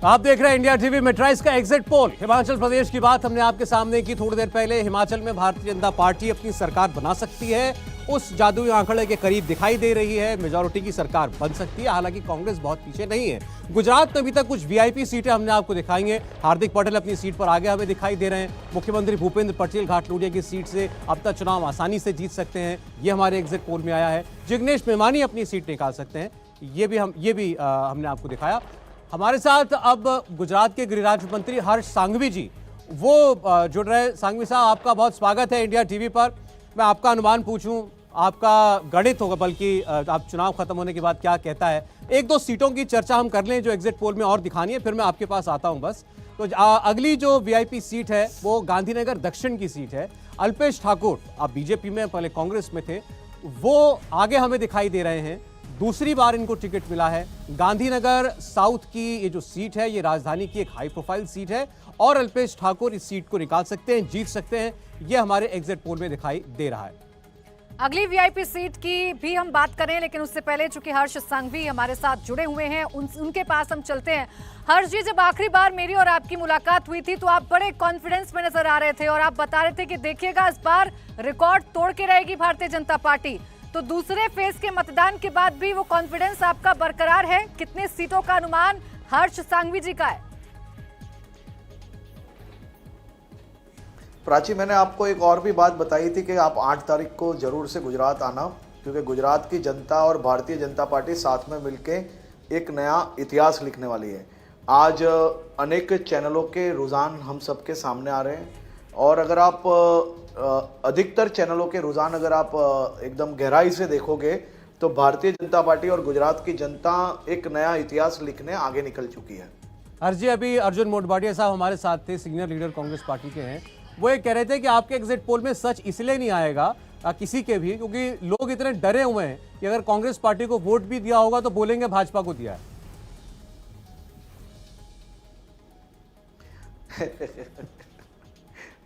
आप देख रहे हैं इंडिया टीवी मेट्राइस का एग्जिट पोल। हिमाचल प्रदेश की बात हमने आपके सामने की थोड़ी देर पहले। हिमाचल में भारतीय जनता पार्टी अपनी सरकार बना सकती है, उस जादुई आंकड़े के करीब दिखाई दे रही है। मेजॉरिटी की सरकार बन सकती है, हालांकि कांग्रेस बहुत पीछे नहीं है। गुजरात में अभी तक कुछ वीआईपी सीटें हमने आपको दिखाएंगे। हार्दिक पटेल अपनी सीट पर आगे हमें दिखाई दे रहे हैं। मुख्यमंत्री भूपेंद्र पटेल घाटलूडिया की सीट से अब तक चुनाव आसानी से जीत सकते हैं, ये हमारे एग्जिट पोल में आया है। जिग्नेश मेवानी अपनी सीट निकाल सकते हैं, ये भी हमने आपको दिखाया। हमारे साथ अब गुजरात के गृह राज्य मंत्री हर्ष सांघवी जी वो जुड़ रहे हैं। सांघवी साहब, आपका बहुत स्वागत है इंडिया टीवी पर। मैं आपका अनुमान पूछूं, आपका गणित होगा, बल्कि आप चुनाव खत्म होने के बाद क्या कहता है। एक दो सीटों की चर्चा हम कर लें जो एग्जिट पोल में और दिखानी है, फिर मैं आपके पास आता हूं बस। तो अगली जो वीआईपी सीट है वो गांधीनगर दक्षिण की सीट है। अल्पेश ठाकुर, आप बीजेपी में, पहले कांग्रेस में थे, वो आगे हमें दिखाई दे रहे हैं। दूसरी बार इनको टिकट मिला है। गांधीनगर साउथ की ये जो सीट है, ये राजधानी की एक हाई प्रोफाइल सीट है और अल्पेश ठाकुर इस सीट को निकाल सकते हैं, जीत सकते हैं, ये हमारे एग्जिट पोल में दिखाई दे रहा है। अगली वीआईपी सीट की भी हम बात करें, लेकिन उससे पहले चूंकि हर्ष सांघवी हमारे साथ जुड़े हुए हैं, उनके पास हम चलते हैं। हर्ष जी, जब आखिरी बार मेरी और आपकी मुलाकात हुई थी तो आप बड़े कॉन्फिडेंस में नजर आ रहे थे और आप बता रहे थे कि देखिएगा इस बार रिकॉर्ड तोड़ के रहेगी भारतीय जनता पार्टी। तो दूसरे फेज के मतदान के बाद भी वो कॉन्फिडेंस आपका बरकरार है? कितने सीटों का अनुमान हर्ष सांघवी जी का है? प्राची, मैंने आपको एक और भी बात बताई थी कि आप 8 तारीख को जरूर से गुजरात आना, क्योंकि गुजरात की जनता और भारतीय जनता पार्टी साथ में मिलके एक नया इतिहास लिखने वाली है। आज अनेक चैनलों के रुझान हम सबके सामने आ रहे हैं और अगर आप अधिकतर चैनलों के रुझान अगर आप एकदम गहराई से देखोगे तो भारतीय जनता पार्टी और गुजरात की जनता एक नया इतिहास लिखने आगे निकल चुकी है। हर्ष जी, अभी अर्जुन मोढवाडिया साहब हमारे साथ थे, सीनियर लीडर कांग्रेस पार्टी के हैं। वो ये कह रहे थे कि आपके एग्जिट पोल में सच इसलिए नहीं आएगा किसी के भी, क्योंकि लोग इतने डरे हुए हैं कि अगर कांग्रेस पार्टी को वोट भी दिया होगा तो बोलेंगे भाजपा को दिया है।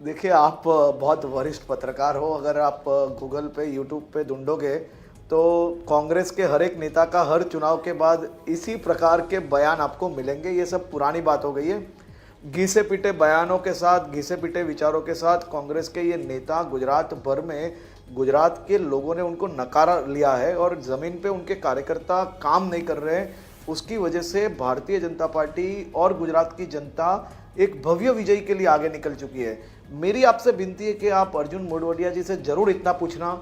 देखिए, आप बहुत वरिष्ठ पत्रकार हो, अगर आप गूगल पे, यूट्यूब पे ढूंढोगे तो कांग्रेस के हर एक नेता का हर चुनाव के बाद इसी प्रकार के बयान आपको मिलेंगे। ये सब पुरानी बात हो गई है। घिसे पिटे बयानों के साथ, घिसे पिटे विचारों के साथ कांग्रेस के ये नेता गुजरात भर में, गुजरात के लोगों ने उनको नकारा लिया है और ज़मीन पे उनके कार्यकर्ता काम नहीं कर रहे हैं। उसकी वजह से भारतीय जनता पार्टी और गुजरात की जनता एक भव्य विजयी के लिए आगे निकल चुकी है। मेरी आपसे विनती है कि आप अर्जुन मोढवाडिया जी से जरूर इतना पूछना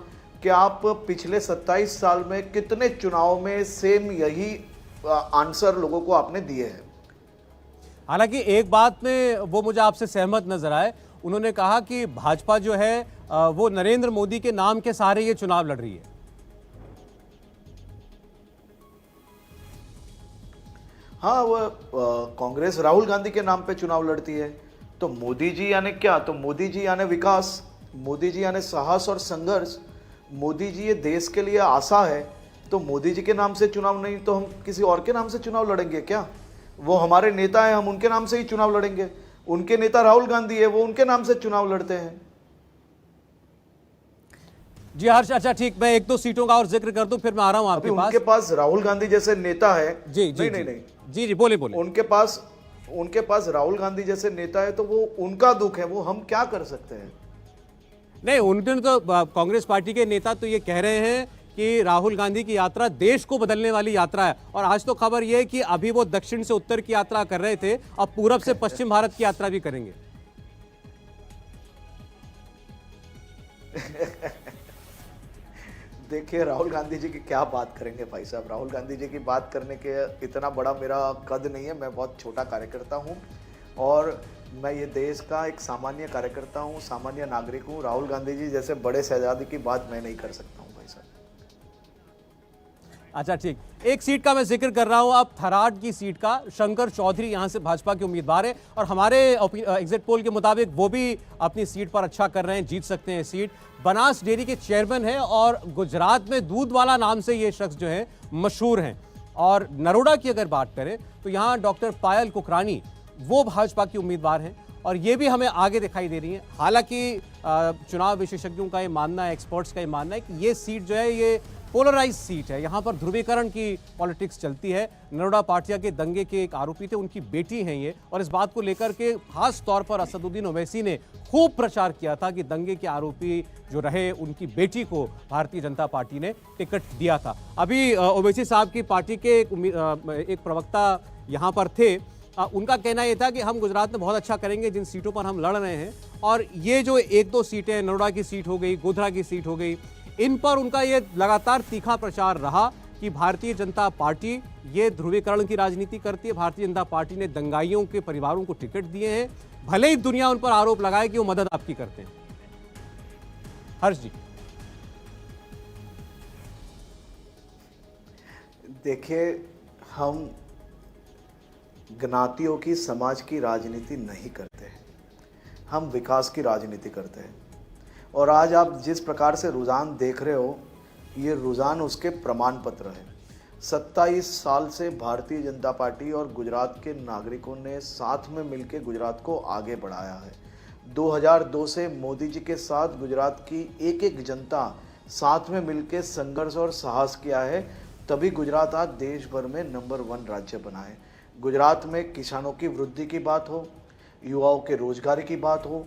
कि आप पिछले 27 साल में कितने चुनाव में सेम यही आंसर लोगों को आपने दिए हैं। हालांकि एक बात में वो मुझे आपसे सहमत नजर आए। उन्होंने कहा कि भाजपा जो है वो नरेंद्र मोदी के नाम के सहारे ये चुनाव लड़ रही है। हाँ, वो कांग्रेस राहुल गांधी के नाम पे चुनाव लड़ती है, तो मोदी जी यानी क्या? तो मोदी जी यानी विकास, मोदी जी यानी साहस और संघर्ष, मोदी जी ये देश के लिए आशा है। तो मोदी जी के नाम से चुनाव नहीं तो हम किसी और के नाम से चुनाव लड़ेंगे क्या? वो हमारे नेता हैं, हम उनके नाम से ही चुनाव लड़ेंगे। उनके नेता राहुल गांधी है, वो उनके नाम से चुनाव लड़ते हैं। जी हर्ष, अच्छा ठीक, मैं एक दो सीटों का और जिक्र कर दूं, फिर मैं आ रहा हूं आपके पास। उनके पास राहुल गांधी जैसे नेता है। जी जी नहीं, जी बोले। उनके पास राहुल गांधी जैसे नेता है, तो वो उनका दुख है, वो हम क्या कर सकते हैं? नहीं, उनके तो कांग्रेस पार्टी के नेता तो ये कह रहे हैं कि राहुल गांधी की यात्रा देश को बदलने वाली यात्रा है। और आज तो खबर यह है कि अभी वो दक्षिण से उत्तर की यात्रा कर रहे थे, अब पूरब से पश्चिम भारत की यात्रा भी करेंगे। देखिए, राहुल गांधी जी की क्या बात करेंगे भाई साहब। राहुल गांधी जी की बात करने के इतना बड़ा मेरा कद नहीं है। मैं बहुत छोटा कार्यकर्ता हूं और मैं ये देश का एक सामान्य कार्यकर्ता हूं, सामान्य नागरिक हूं। राहुल गांधी जी जैसे बड़े शहजादे की बात मैं नहीं कर सकता हूं भाई साहब। अच्छा ठीक, एक सीट का मैं जिक्र कर रहा हूं अब, थराद की सीट का। शंकर चौधरी यहां से भाजपा के उम्मीदवार है और हमारे एग्जिट पोल के मुताबिक वो भी अपनी सीट पर अच्छा कर रहे हैं, जीत सकते हैं सीट। बनास डेयरी के चेयरमैन है और गुजरात में दूध वाला नाम से ये शख्स जो है मशहूर हैं। और नरोडा की अगर बात करें तो यहाँ डॉक्टर पायल कुकरानी वो भाजपा की उम्मीदवार हैं और ये भी हमें आगे दिखाई दे रही हैं। हालांकि चुनाव विशेषज्ञों का ये मानना है, एक्सपर्ट्स का ये मानना है कि ये सीट जो है ये पोलराइज सीट है, यहाँ पर ध्रुवीकरण की पॉलिटिक्स चलती है। नरोडा पाटिया के दंगे के एक आरोपी थे, उनकी बेटी हैं ये, और इस बात को लेकर के खास तौर पर असदुद्दीन ओवैसी ने खूब प्रचार किया था कि दंगे के आरोपी जो रहे उनकी बेटी को भारतीय जनता पार्टी ने टिकट दिया था। अभी ओवैसी साहब की पार्टी के एक प्रवक्ता यहाँ पर थे, उनका कहना यह था कि हम गुजरात में बहुत अच्छा करेंगे जिन सीटों पर हम लड़ रहे हैं, और ये जो एक दो सीटें, नरोडा की सीट हो गई, गोधरा की सीट हो गई, इन पर उनका ये लगातार तीखा प्रचार रहा कि भारतीय जनता पार्टी ये ध्रुवीकरण की राजनीति करती है। भारतीय जनता पार्टी ने दंगाइयों के परिवारों को टिकट दिए हैं, भले ही दुनिया उन पर आरोप लगाए कि वो मदद आपकी करते हैं। हर्ष जी, देखिए, हम ज्ञातियों की, समाज की राजनीति नहीं करते हैं, हम विकास की राजनीति करते हैं। और आज आप जिस प्रकार से रुझान देख रहे हो, ये रुझान उसके प्रमाण पत्र है। 27 साल से भारतीय जनता पार्टी और गुजरात के नागरिकों ने साथ में मिलकर गुजरात को आगे बढ़ाया है। 2002 से मोदी जी के साथ गुजरात की एक एक जनता साथ में मिलकर संघर्ष और साहस किया है, तभी गुजरात आज देश भर में नंबर 1 राज्य बना है। गुजरात में किसानों की वृद्धि की बात हो, युवाओं के रोजगार की बात हो,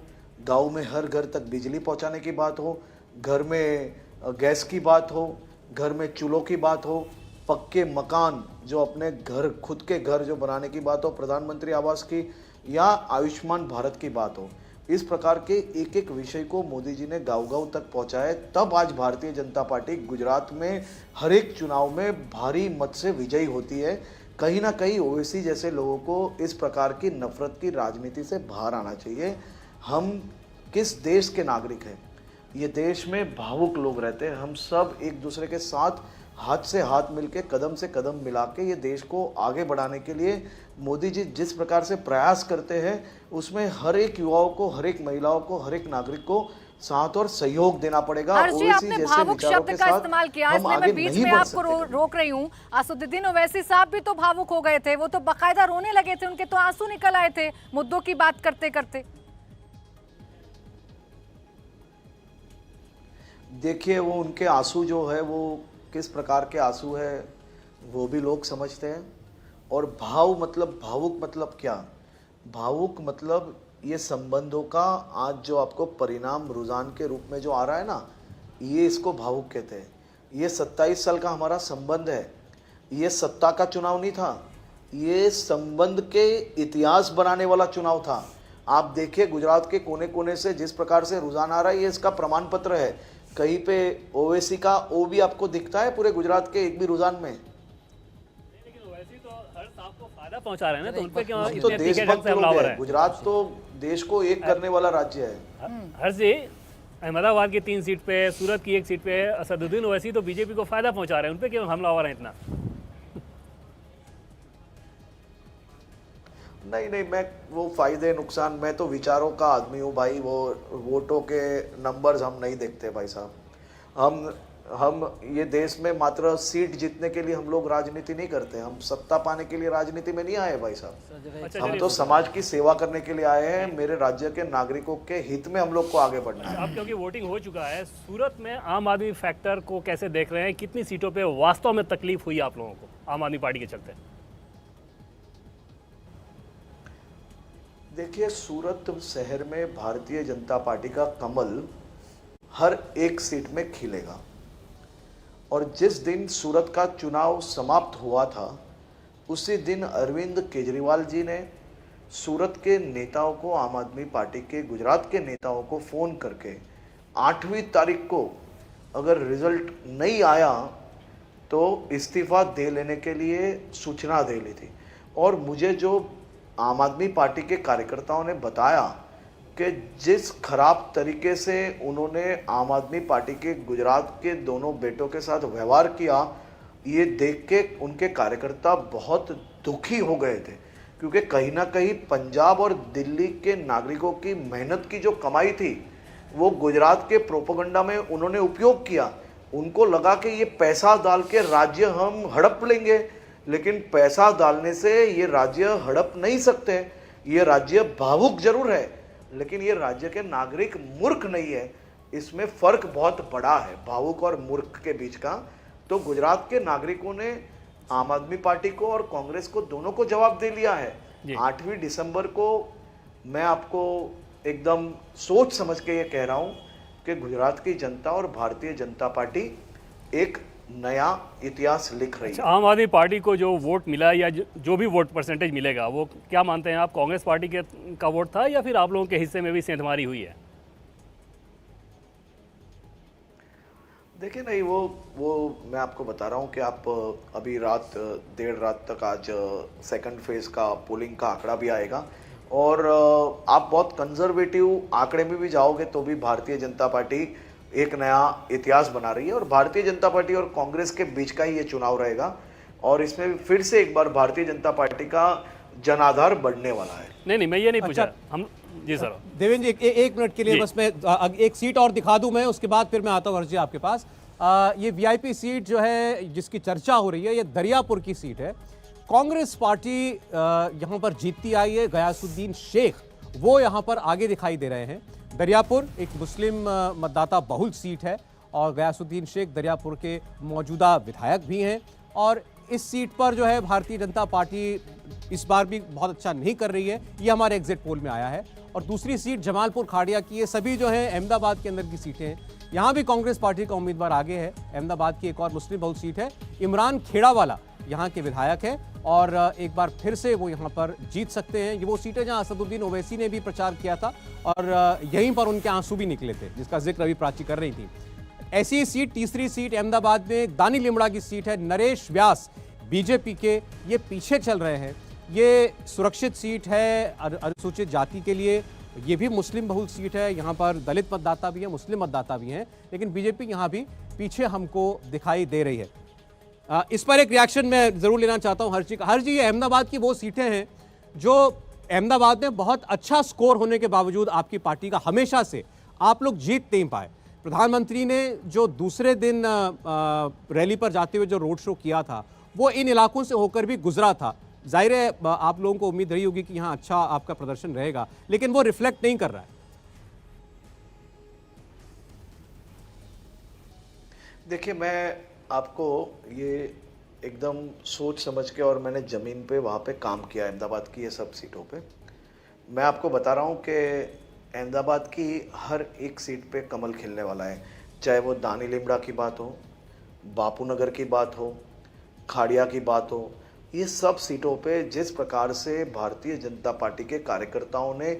गांव में हर घर तक बिजली पहुंचाने की बात हो, घर में गैस की बात हो, घर में चूल्हों की बात हो, पक्के मकान जो अपने घर, खुद के घर जो बनाने की बात हो, प्रधानमंत्री आवास की, या आयुष्मान भारत की बात हो, इस प्रकार के एक एक विषय को मोदी जी ने गांव-गांव तक पहुंचाया। तब आज भारतीय जनता पार्टी गुजरात में हर एक चुनाव में भारी मत से विजयी होती है। कहीं ना कहीं ओवैसी जैसे लोगों को इस प्रकार की नफरत की राजनीति से बाहर आना चाहिए। हम किस देश के नागरिक हैं? ये देश में भावुक लोग रहते हैं। हम सब एक दूसरे के साथ हाथ से हाथ मिलके, कदम से कदम मिला के ये देश को आगे बढ़ाने के लिए मोदी जी जिस प्रकार से प्रयास करते हैं, उसमें हर एक युवाओं को, हर एक महिलाओं को, हर एक नागरिक को साथ और सहयोग देना पड़ेगा। जी, आपने भावुक शब्द का इस्तेमाल किया, इसलिए मैं बीच में आपको रोक रही हूँ। असदुद्दीन ओवैसी साहब भी तो भावुक हो गए थे, वो तो बाकायदा रोने लगे थे, उनके तो आंसू निकल आए थे मुद्दों की बात करते करते। देखिए, वो उनके आंसू जो है वो किस प्रकार के आंसू है वो भी लोग समझते हैं। और भाव मतलब, भावुक मतलब क्या? भावुक मतलब ये संबंधों का आज जो आपको परिणाम रुझान के रूप में जो आ रहा है ना, ये इसको भावुक कहते हैं। ये 27 साल का हमारा संबंध है, ये सत्ता का चुनाव नहीं था, ये संबंध के इतिहास बनाने वाला चुनाव था। आप देखिए, गुजरात के कोने कोने से जिस प्रकार से रुझान आ रहा है, ये इसका प्रमाण पत्र है। कहीं पे ओवैसी का ओ भी आपको दिखता है पूरे गुजरात के एक भी रुझान में? लेकिन ओवैसी तो हर साहब को फायदा पहुंचा रहे हैं ना, तो उन पे क्यों तो देशभक्त लोग हैं। गुजरात तो देश को एक करने वाला राज्य है। हर जी, अहमदाबाद की 3 सीट पे, सूरत की 1 सीट पे असदुद्दीन ओवैसी तो बीजेपी को फायदा पहुंचा रहे हैं, उन पे क्यों हमलावर है इतना? नहीं, मैं वो फायदे नुकसान, मैं तो विचारों का आदमी हूँ भाई। वो वोटों के नंबर्स हम नहीं देखते भाई साहब। हम ये देश में मात्र सीट जीतने के लिए हम लोग राजनीति नहीं करते, हम सत्ता पाने के लिए राजनीति में नहीं आए भाई साहब। हम तो समाज की सेवा करने के लिए आए हैं। मेरे राज्य के नागरिकों के हित में हम लोग को आगे बढ़ना है। अब क्योंकि वोटिंग हो चुका है, सूरत में आम आदमी फैक्टर को कैसे देख रहे हैं? कितनी सीटों पे वास्तव में तकलीफ हुई आप लोगों को आम आदमी पार्टी के चलते? देखिए, सूरत शहर में भारतीय जनता पार्टी का कमल हर एक सीट में खिलेगा। और जिस दिन सूरत का चुनाव समाप्त हुआ था, उसी दिन अरविंद केजरीवाल जी ने सूरत के नेताओं को, आम आदमी पार्टी के गुजरात के नेताओं को फ़ोन करके 8वीं तारीख को अगर रिजल्ट नहीं आया तो इस्तीफ़ा दे लेने के लिए सूचना दे ली थी। और मुझे जो आम आदमी पार्टी के कार्यकर्ताओं ने बताया कि जिस खराब तरीके से उन्होंने आम आदमी पार्टी के गुजरात के दोनों बेटों के साथ व्यवहार किया, ये देख के उनके कार्यकर्ता बहुत दुखी हो गए थे। क्योंकि कहीं ना कहीं पंजाब और दिल्ली के नागरिकों की मेहनत की जो कमाई थी, वो गुजरात के प्रोपेगेंडा में उन्होंने उपयोग किया। उनको लगा कि ये पैसा डाल के राज्य हम हड़प लेंगे, लेकिन पैसा डालने से ये राज्य हड़प नहीं सकते। ये राज्य भावुक जरूर है, लेकिन ये राज्य के नागरिक मूर्ख नहीं है। इसमें फर्क बहुत बड़ा है भावुक और मूर्ख के बीच का। तो गुजरात के नागरिकों ने आम आदमी पार्टी को और कांग्रेस को दोनों को जवाब दे लिया है। 8वीं दिसंबर को मैं आपको एकदम सोच समझ के ये कह रहा हूं कि गुजरात की जनता और भारतीय जनता पार्टी एक नया इतिहास लिख रही है। आम आदमी पार्टी को जो वोट मिला या जो भी वोट परसेंटेज मिलेगा, वो क्या मानते हैं आप, कांग्रेस पार्टी का वोट था या फिर आप लोगों के हिस्से में भी सेंधमारी हुई है? देखिए नहीं, वो मैं आपको बता रहा हूँ कि आप अभी देर रात तक आज सेकंड फेज का पोलिंग का आंकड़ा भी आएगा और आप बहुत कंजर्वेटिव आंकड़े में भी जाओगे तो भी भारतीय जनता पार्टी एक नया इतिहास बना रही है और भारतीय जनता पार्टी और कांग्रेस के बीच का ही ये चुनाव रहेगा और इसमें फिर से एक बार भारतीय जनता पार्टी का जनाधार बढ़ने वाला है। नहीं, मैं ये नहीं पूछा हम। जी सर। देवेंद्र जी, एक मिनट के लिए बस मैं एक सीट और दिखा दूं मैं, उसके बाद फिर मैं आता हूं हर्ष जी आपके पास। ये वीआईपी सीट जो है जिसकी चर्चा हो रही है, ये दरियापुर की सीट है। कांग्रेस पार्टी यहां पर जीतती आई है। गयासुद्दीन शेख वो यहां पर आगे दिखाई दे रहे हैं। दरियापुर एक मुस्लिम मतदाता बहुल सीट है और गयासुद्दीन शेख दरियापुर के मौजूदा विधायक भी हैं और इस सीट पर जो है भारतीय जनता पार्टी इस बार भी बहुत अच्छा नहीं कर रही है, ये हमारे एग्जिट पोल में आया है। और दूसरी सीट जमालपुर खाड़िया की, ये सभी जो है अहमदाबाद के अंदर की सीटें हैं। यहाँ भी कांग्रेस पार्टी का उम्मीदवार आगे है। अहमदाबाद की एक और मुस्लिम बहुल सीट है। इमरान खेड़ावाला यहाँ के विधायक है और एक बार फिर से वो यहाँ पर जीत सकते हैं। ये वो सीटें जहाँ असदुद्दीन ओवैसी ने भी प्रचार किया था और यहीं पर उनके आंसू भी निकले थे, जिसका जिक्र अभी प्राची कर रही थी। ऐसी सीट, तीसरी सीट अहमदाबाद में दानी लिमड़ा की सीट है। नरेश व्यास बीजेपी के ये पीछे चल रहे हैं। ये सुरक्षित सीट है अनुसूचित जाति के लिए। ये भी मुस्लिम बहुल सीट है। यहाँ पर दलित मतदाता भी है, मुस्लिम मतदाता भी हैं, लेकिन बीजेपी यहाँ भी पीछे हमको दिखाई दे रही है। इस पर एक रिएक्शन मैं जरूर लेना चाहता हूँ हर्ष जी का। हर्ष जी, ये अहमदाबाद की वो सीटें हैं जो अहमदाबाद में बहुत अच्छा स्कोर होने के बावजूद आपकी पार्टी का हमेशा से आप लोग जीत नहीं पाए। प्रधानमंत्री ने जो दूसरे दिन रैली पर जाते हुए जो रोड शो किया था, वो इन इलाकों से होकर भी गुजरा था। जाहिर है आप लोगों को उम्मीद रही होगी कि यहाँ अच्छा आपका प्रदर्शन रहेगा, लेकिन वो रिफ्लेक्ट नहीं कर रहा है। देखिए, मैं आपको ये एकदम सोच समझ के और मैंने ज़मीन पे वहाँ पे काम किया अहमदाबाद की ये सब सीटों पे। मैं आपको बता रहा हूँ कि अहमदाबाद की हर एक सीट पे कमल खिलने वाला है। चाहे वो दानी लिमड़ा की बात हो, बापू नगर की बात हो, खाड़िया की बात हो, ये सब सीटों पे जिस प्रकार से भारतीय जनता पार्टी के कार्यकर्ताओं ने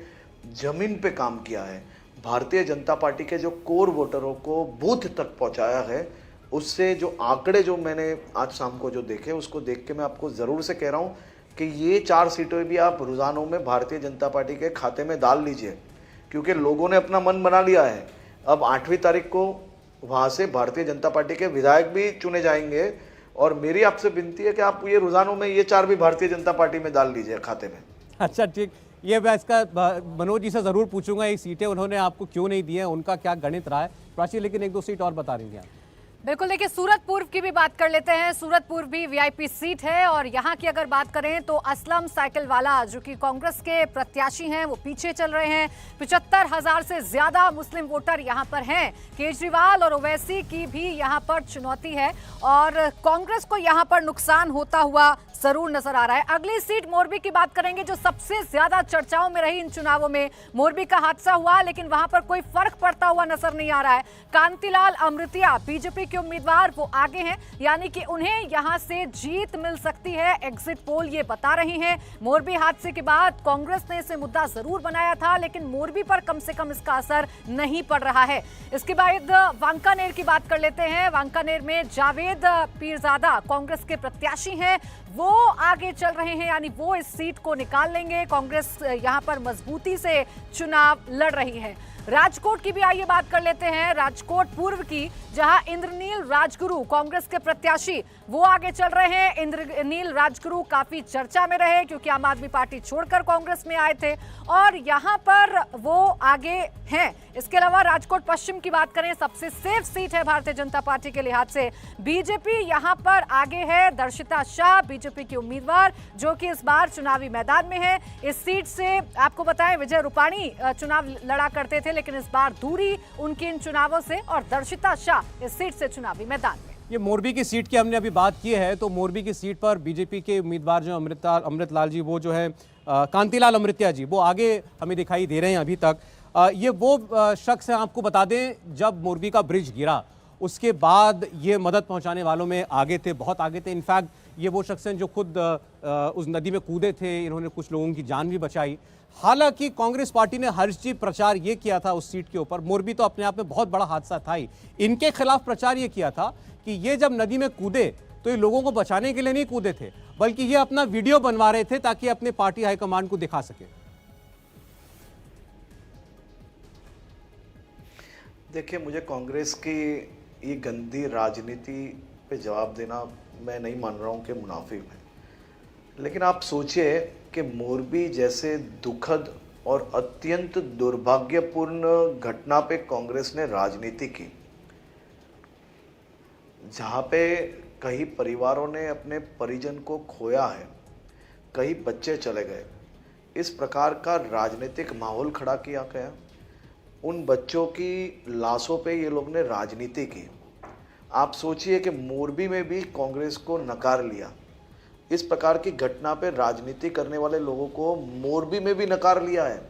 ज़मीन पे काम किया है, भारतीय जनता पार्टी के जो कोर वोटरों को बूथ तक पहुंचाया है, उससे जो आंकड़े जो मैंने आज शाम को जो देखे, उसको देख के मैं आपको ज़रूर से कह रहा हूँ कि ये 4 सीटें भी आप रुझानों में भारतीय जनता पार्टी के खाते में डाल लीजिए, क्योंकि लोगों ने अपना मन बना लिया है। अब 8वीं तारीख को वहाँ से भारतीय जनता पार्टी के विधायक भी चुने जाएंगे और मेरी आपसे विनती है कि आप ये रुझानों में ये 4 भी भारतीय जनता पार्टी में डाल लीजिए खाते में। अच्छा, ठीक, ये मैं इसका मनोज जी से ज़रूर पूछूंगा, ये सीटें उन्होंने आपको क्यों नहीं दी हैं, उनका क्या गणित रहा है। प्राची, लेकिन 1-2 सीट और बता रही हैं आप। बिल्कुल, देखिए सूरत पूर्व की भी बात कर लेते हैं। सूरत पूर्व भी वीआईपी सीट है और यहाँ की अगर बात करें तो असलम साइकिल वाला जो कि कांग्रेस के प्रत्याशी हैं, वो पीछे चल रहे हैं। 75,000 से ज्यादा मुस्लिम वोटर यहाँ पर हैं। केजरीवाल और ओवैसी की भी यहाँ पर चुनौती है और कांग्रेस को यहाँ पर नुकसान होता हुआ जरूर नजर आ रहा है। अगली सीट मोरबी की बात करेंगे, जो सबसे ज्यादा चर्चाओं में रही इन चुनावों में। मोरबी का हादसा हुआ लेकिन वहां पर कोई फर्क पड़ता हुआ नजर नहीं आ रहा है। कांतिलाल अमृतिया बीजेपी के उम्मीदवार वो आगे हैं, यानी कि उन्हें यहां से जीत मिल सकती है, एग्जिट पोल ये बता रही हैं। मोरबी हादसे के बाद कांग्रेस ने इसे मुद्दा जरूर बनाया था, लेकिन मोरबी पर कम से कम इसका असर नहीं पड़ रहा है। इसके बाद वांकानेर की बात कर लेते हैं। वांकानेर में जावेद पीरजादा कांग्रेस के प्रत्याशी हैं, वो आगे चल रहे हैं, यानी वो इस सीट को निकाल लेंगे। कांग्रेस यहां पर मजबूती से चुनाव लड़ रही है। राजकोट की भी आइए बात कर लेते हैं। राजकोट पूर्व की, जहां इंद्रनील राजगुरु कांग्रेस के प्रत्याशी वो आगे चल रहे हैं। इंद्रनील राजगुरु काफी चर्चा में रहे क्योंकि आम आदमी पार्टी छोड़कर कांग्रेस में आए थे और यहां पर वो आगे हैं। इसके अलावा राजकोट पश्चिम की बात करें, सबसे सेफ सीट है भारतीय जनता पार्टी के लिहाज से। बीजेपी यहां पर आगे है। दर्शिता शाह बीजेपी की उम्मीदवार जो कि इस बार चुनावी मैदान में है। इस सीट से आपको बताएं विजय रूपाणी चुनाव लड़ा करते थे, लेकिन इस बार दूरी उनकी इन चुनावों से और दर्शिता शाह इस सीट से चुनावी मैदान में। ये मोरबी की सीट की हमने अभी बात की है, तो मोरबी की सीट पर बीजेपी के उम्मीदवार जो अमृतलाल जी, वो जो है कांतिलाल अमृतिया जी, वो आगे हमें दिखाई दे रहे हैं अभी तक। ये वो शख्स हैं, आपको बता दें, जब मोरबी का ब्रिज गिरा उसके बाद ये मदद पहुंचाने वालों में आगे थे, बहुत आगे थे। इनफैक्ट ये वो शख्स हैं जो खुद उस नदी में कूदे थे, इन्होंने कुछ लोगों की जान भी बचाई। हालांकि कांग्रेस पार्टी ने हर्षजी प्रचार ये किया था उस सीट के ऊपर, मोरबी तो अपने आप में बहुत बड़ा हादसा था ही, इनके खिलाफ प्रचार ये किया था कि ये जब नदी में कूदे तो ये लोगों को बचाने के लिए नहीं कूदे थे, बल्कि ये अपना वीडियो बनवा रहे थे ताकि अपने पार्टी हाईकमान को दिखा सके। देखिए, मुझे कांग्रेस की ये गंदी राजनीति पे जवाब देना, मैं नहीं मान रहा हूँ कि मुनाफिक है, लेकिन आप सोचिए कि मोरबी जैसे दुखद और अत्यंत दुर्भाग्यपूर्ण घटना पे कांग्रेस ने राजनीति की, जहाँ पे कई परिवारों ने अपने परिजन को खोया है, कई बच्चे चले गए, इस प्रकार का राजनीतिक माहौल खड़ा किया गया। उन बच्चों की लाशों पे ये लोग ने राजनीति की। आप सोचिए कि मोरबी में भी कांग्रेस को नकार लिया। इस प्रकार की घटना पे राजनीति करने वाले लोगों को मोरबी में भी नकार लिया है,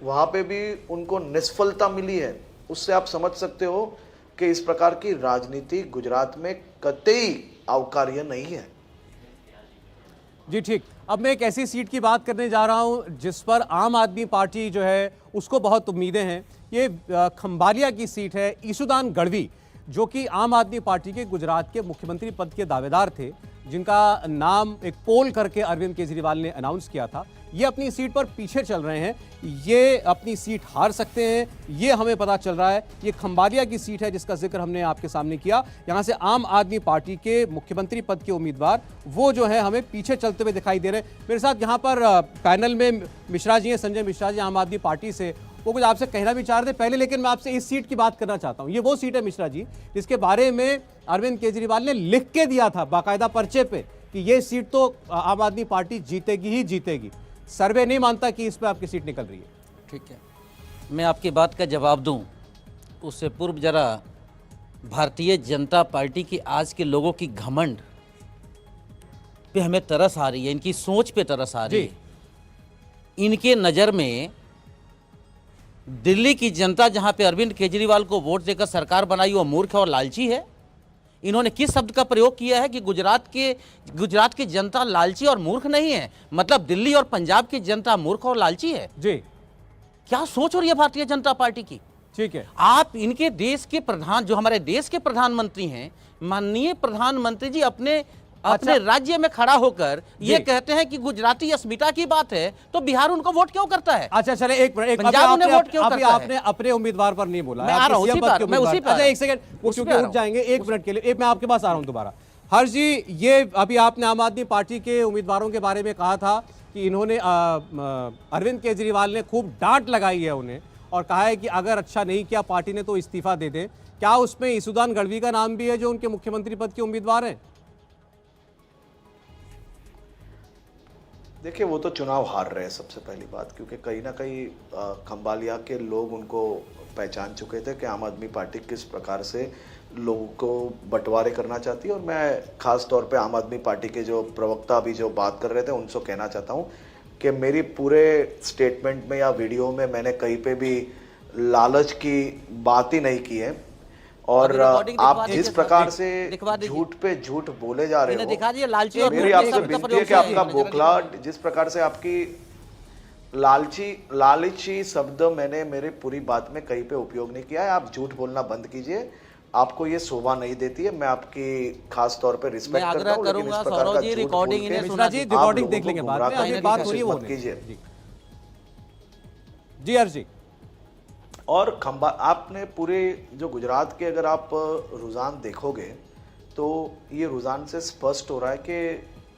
वहाँ पे भी उनको निष्फलता मिली है। उससे आप समझ सकते हो कि इस प्रकार की राजनीति गुजरात में कतई अवकार्य नहीं है। जी ठीक, अब मैं एक ऐसी सीट की बात करने जा रहा हूं जिस पर आम आदमी पार्टी जो है उसको बहुत उम्मीदें हैं। ये खंबालिया की सीट है। ईसुदान गढ़वी जो कि आम आदमी पार्टी के गुजरात के मुख्यमंत्री पद के दावेदार थे, जिनका नाम एक पोल करके अरविंद केजरीवाल ने अनाउंस किया था, ये अपनी सीट पर पीछे चल रहे हैं। ये अपनी सीट हार सकते हैं, ये हमें पता चल रहा है। ये खंबालिया की सीट है जिसका जिक्र हमने आपके सामने किया। यहाँ से आम आदमी पार्टी के मुख्यमंत्री पद के उम्मीदवार वो जो है हमें पीछे चलते हुए दिखाई दे रहे हैं। मेरे साथ यहाँ पर पैनल में मिश्रा जी हैं, संजय मिश्रा जी, आम आदमी पार्टी से। वो कुछ आपसे कहना भी चाह रहे थे पहले, लेकिन मैं आपसे इस सीट की बात करना चाहता हूँ। ये वो सीट है मिश्रा जी जिसके बारे में अरविंद केजरीवाल ने लिख के दिया था बाकायदा पर्चे पे कि ये सीट तो आम आदमी पार्टी जीतेगी ही जीतेगी। सर्वे नहीं मानता कि इस पर आपकी सीट निकल रही है। ठीक है, मैं आपकी बात का जवाब दूं उससे पूर्व जरा भारतीय जनता पार्टी की आज के लोगों की घमंड पे हमें तरस आ रही है, इनकी सोच पे तरस आ रही है। इनके नज़र में दिल्ली की जनता जहां पे अरविंद केजरीवाल को वोट देकर सरकार बनाई वो मूर्ख और लालची है। इन्होंने किस शब्द का प्रयोग किया है कि गुजरात की जनता लालची और मूर्ख नहीं है, मतलब दिल्ली और पंजाब की जनता मूर्ख और लालची है। जी, क्या सोच हो रही है भारतीय जनता पार्टी की? ठीक है, आप इनके देश के प्रधान, जो हमारे देश के प्रधानमंत्री हैं, माननीय प्रधानमंत्री जी अपने राज्य में खड़ा होकर ये कहते हैं कि गुजराती अस्मिता की बात है, तो बिहार उनको वोट क्यों करता है? अच्छा चले एक मिनट, पंजाब उन्हें वोट क्यों करता है? आपने अपने उम्मीदवार पर नहीं बोला। मैं आ रहा हूं उसी पर, मैं उसी पर। अच्छा एक सेकंड, वो क्योंकि उठ जाएंगे, एक मिनट के लिए मैं आपके पास आ रहा हूं दोबारा। हर्ष जी, ये अभी आपने आम आदमी पार्टी के उम्मीदवारों के बारे में कहा था कि इन्होंने अरविंद केजरीवाल ने खूब डांट लगाई है उन्हें और कहा है कि अगर अच्छा नहीं किया पार्टी ने तो इस्तीफा दे दे। क्या उसमें ईसुदान गढ़वी का नाम भी है जो उनके मुख्यमंत्री पद के उम्मीदवार हैं? देखिए, वो तो चुनाव हार रहे हैं सबसे पहली बात, क्योंकि कहीं ना कहीं खंबालिया के लोग उनको पहचान चुके थे कि आम आदमी पार्टी किस प्रकार से लोगों को बंटवारे करना चाहती है। और मैं खास तौर पे आम आदमी पार्टी के जो प्रवक्ता अभी जो बात कर रहे थे उनसे कहना चाहता हूँ कि मेरी पूरे स्टेटमेंट में या वीडियो में मैंने कहीं पे भी लालच की बात ही नहीं की है। और आप जिस प्रकार से झूठ पे झूठ बोले जा रहे हो, लालची और मेरी आपसे विनती है कि आपका बौखलाहट, जिस प्रकार से आपकी लालची शब्द मैंने मेरे पूरी बात में कहीं पे उपयोग नहीं किया है। आप झूठ बोलना बंद कीजिए, आपको ये शोभा नहीं देती है। मैं आपकी खास तौर पे रिस्पेक्ट करता हूं, लेकिन इस प्रकार का रिकॉर्डिंग देख लेंगे बाद में, अभी बात हो रही है वो कीजिए। जी हर्ष जी, और आपने पूरे जो गुजरात के अगर आप रुझान देखोगे तो ये रुझान से स्पष्ट हो रहा है कि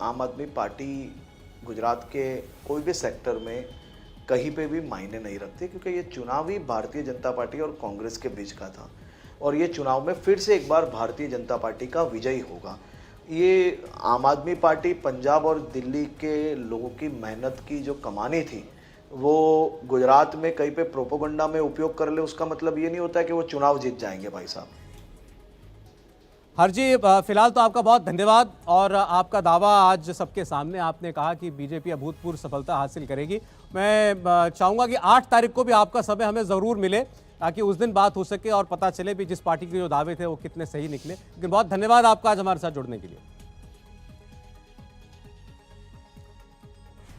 आम आदमी पार्टी गुजरात के कोई भी सेक्टर में कहीं पे भी मायने नहीं रखती, क्योंकि ये चुनाव ही भारतीय जनता पार्टी और कांग्रेस के बीच का था और ये चुनाव में फिर से एक बार भारतीय जनता पार्टी का विजयी होगा। ये आम आदमी पार्टी पंजाब और दिल्ली के लोगों की मेहनत की जो कमानी थी वो गुजरात में कहीं पे प्रोपोगंडा में उपयोग कर ले, उसका मतलब ये नहीं होता है कि वो चुनाव जीत जाएंगे भाई साहब। हर जी फिलहाल तो आपका बहुत धन्यवाद। और आपका दावा आज सबके सामने, आपने कहा कि बीजेपी अभूतपूर्व सफलता हासिल करेगी। मैं चाहूँगा कि 8 तारीख को भी आपका समय हमें ज़रूर मिले, ताकि उस दिन बात हो सके और पता चले भी जिस पार्टी के जो दावे थे वो कितने सही निकले। लेकिन बहुत धन्यवाद आपका आज हमारे साथ जुड़ने के लिए।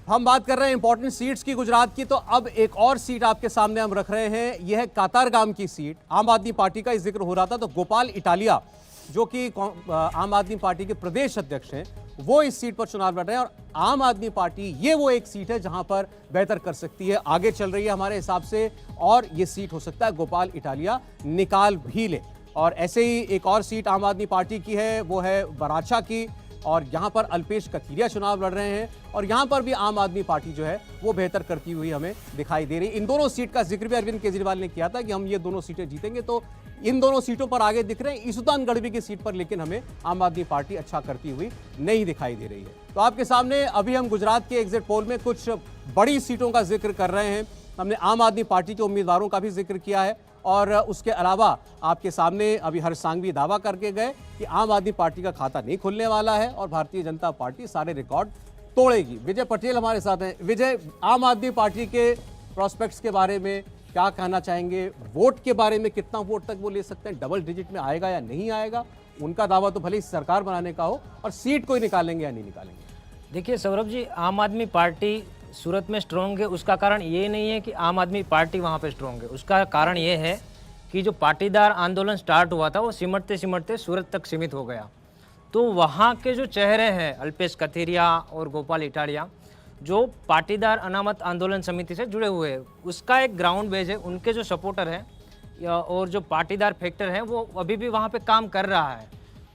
हम बात कर रहे हैं इंपॉर्टेंट सीट्स की गुजरात की, तो अब एक और सीट आपके सामने हम रख रहे हैं। यह है कातारगाम की सीट। आम आदमी पार्टी का जिक्र हो रहा था, तो गोपाल इटालिया जो कि आम आदमी पार्टी के प्रदेश अध्यक्ष हैं, वो इस सीट पर चुनाव लड़ रहे हैं। और आम आदमी पार्टी ये वो एक सीट है जहां पर बेहतर कर सकती है, आगे चल रही है हमारे हिसाब से, और ये सीट हो सकता है गोपाल इटालिया निकाल भी ले। और ऐसे ही एक और सीट आम आदमी पार्टी की है, वो है बराचा की, और यहां पर अल्पेश कथीरिया चुनाव लड़ रहे हैं। और यहां पर भी आम आदमी पार्टी जो है वो बेहतर करती हुई हमें दिखाई दे रही। इन दोनों सीट का जिक्र भी अरविंद केजरीवाल ने किया था कि हम ये दोनों सीटें जीतेंगे, तो इन दोनों सीटों पर आगे दिख रहे हैं। ईसुदान गढ़वी की सीट पर लेकिन हमें आम आदमी पार्टी अच्छा करती हुई नहीं दिखाई दे रही है। तो आपके सामने अभी हम गुजरात के एग्जिट पोल में कुछ बड़ी सीटों का जिक्र कर रहे हैं। हमने आम आदमी पार्टी के उम्मीदवारों का भी जिक्र किया है, और उसके अलावा आपके सामने अभी हर्ष सांघवी दावा करके गए कि आम आदमी पार्टी का खाता नहीं खुलने वाला है और भारतीय जनता पार्टी सारे रिकॉर्ड तोड़ेगी। विजय पटेल हमारे साथ हैं। विजय, आम आदमी पार्टी के प्रोस्पेक्ट्स के बारे में क्या कहना चाहेंगे? वोट के बारे में कितना वोट तक वो ले सकते हैं, डबल डिजिट में आएगा या नहीं आएगा? उनका दावा तो भले ही सरकार बनाने का हो, और सीट कोई निकालेंगे या नहीं निकालेंगे? देखिए सौरभ जी, आम आदमी पार्टी सूरत में स्ट्रॉन्ग है, उसका कारण ये नहीं है कि आम आदमी पार्टी वहाँ पे स्ट्रॉन्ग है। उसका कारण ये है कि जो पाटीदार आंदोलन स्टार्ट हुआ था वो सिमटते सिमटते सूरत तक सीमित हो गया। तो वहाँ के जो चेहरे हैं अल्पेश कथीरिया और गोपाल इटालिया, जो पाटीदार अनामत आंदोलन समिति से जुड़े हुए हैं, उसका एक ग्राउंड बेस है। उनके जो सपोर्टर हैं और जो पाटीदार फैक्टर हैं वो अभी भी वहाँ पे काम कर रहा है।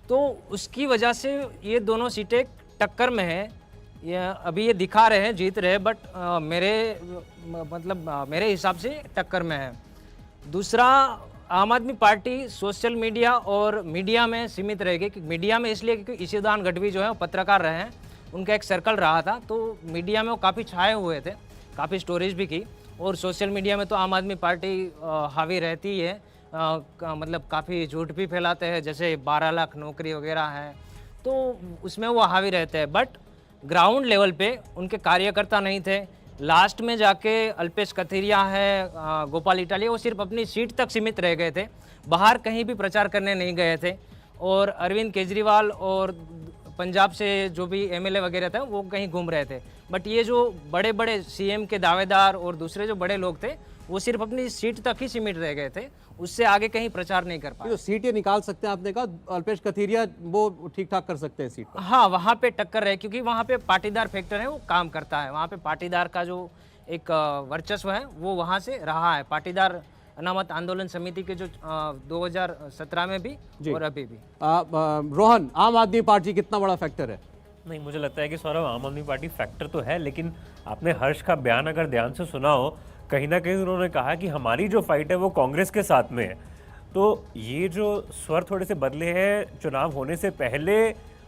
तो उसकी वजह से ये दोनों सीटें टक्कर में हैं। अभी ये दिखा रहे हैं जीत रहे हैं, बट मेरे हिसाब से टक्कर में है। दूसरा, आम आदमी पार्टी सोशल मीडिया और मीडिया में सीमित रहेगी। कि मीडिया में इसलिए क्योंकि ईसुदान गढ़वी जो है वो पत्रकार रहे हैं, उनका एक सर्कल रहा था, तो मीडिया में वो काफ़ी छाए हुए थे, काफ़ी स्टोरीज भी की। और सोशल मीडिया में तो आम आदमी पार्टी हावी रहती है, मतलब काफ़ी झूठ भी फैलाते हैं, जैसे 12 लाख नौकरी वगैरह है, तो उसमें वो हावी रहते हैं। बट ग्राउंड लेवल पे उनके कार्यकर्ता नहीं थे। लास्ट में जाके अल्पेश कथीरिया है, गोपाल इटालिया, वो सिर्फ अपनी सीट तक सीमित रह गए थे, बाहर कहीं भी प्रचार करने नहीं गए थे। और अरविंद केजरीवाल और पंजाब से जो भी एमएलए वगैरह थे वो कहीं घूम रहे थे। बट ये जो बड़े बड़े सीएम के दावेदार और दूसरे जो बड़े लोग थे वो सिर्फ अपनी सीट तक ही सीमित रह गए थे, उससे आगे कहीं प्रचार नहीं कर पाए। तो सीटें निकाल सकते हैं, आपने कहा अल्पेश कथीरिया वो ठीक ठाक कर सकते हैं सीट पर। हाँ, वहाँ पे टक्कर है, क्योंकि वहाँ पे पाटीदार फैक्टर है वो काम करता है। वहाँ पे पाटीदार का जो एक वर्चस्व है वो वहाँ से रहा है। पाटीदार अनामत आंदोलन समिति के जो 2017 में भी और अभी भी। रोहन, आम आदमी पार्टी कितना बड़ा फैक्टर है? नहीं, मुझे लगता है कि सौरभ, आम आदमी पार्टी फैक्टर तो है, लेकिन आपने हर्ष का बयान अगर ध्यान से सुना हो, कहीं ना कहीं उन्होंने कहा कि हमारी जो फाइट है वो कांग्रेस के साथ में है। तो ये जो स्वर थोड़े से बदले हैं, चुनाव होने से पहले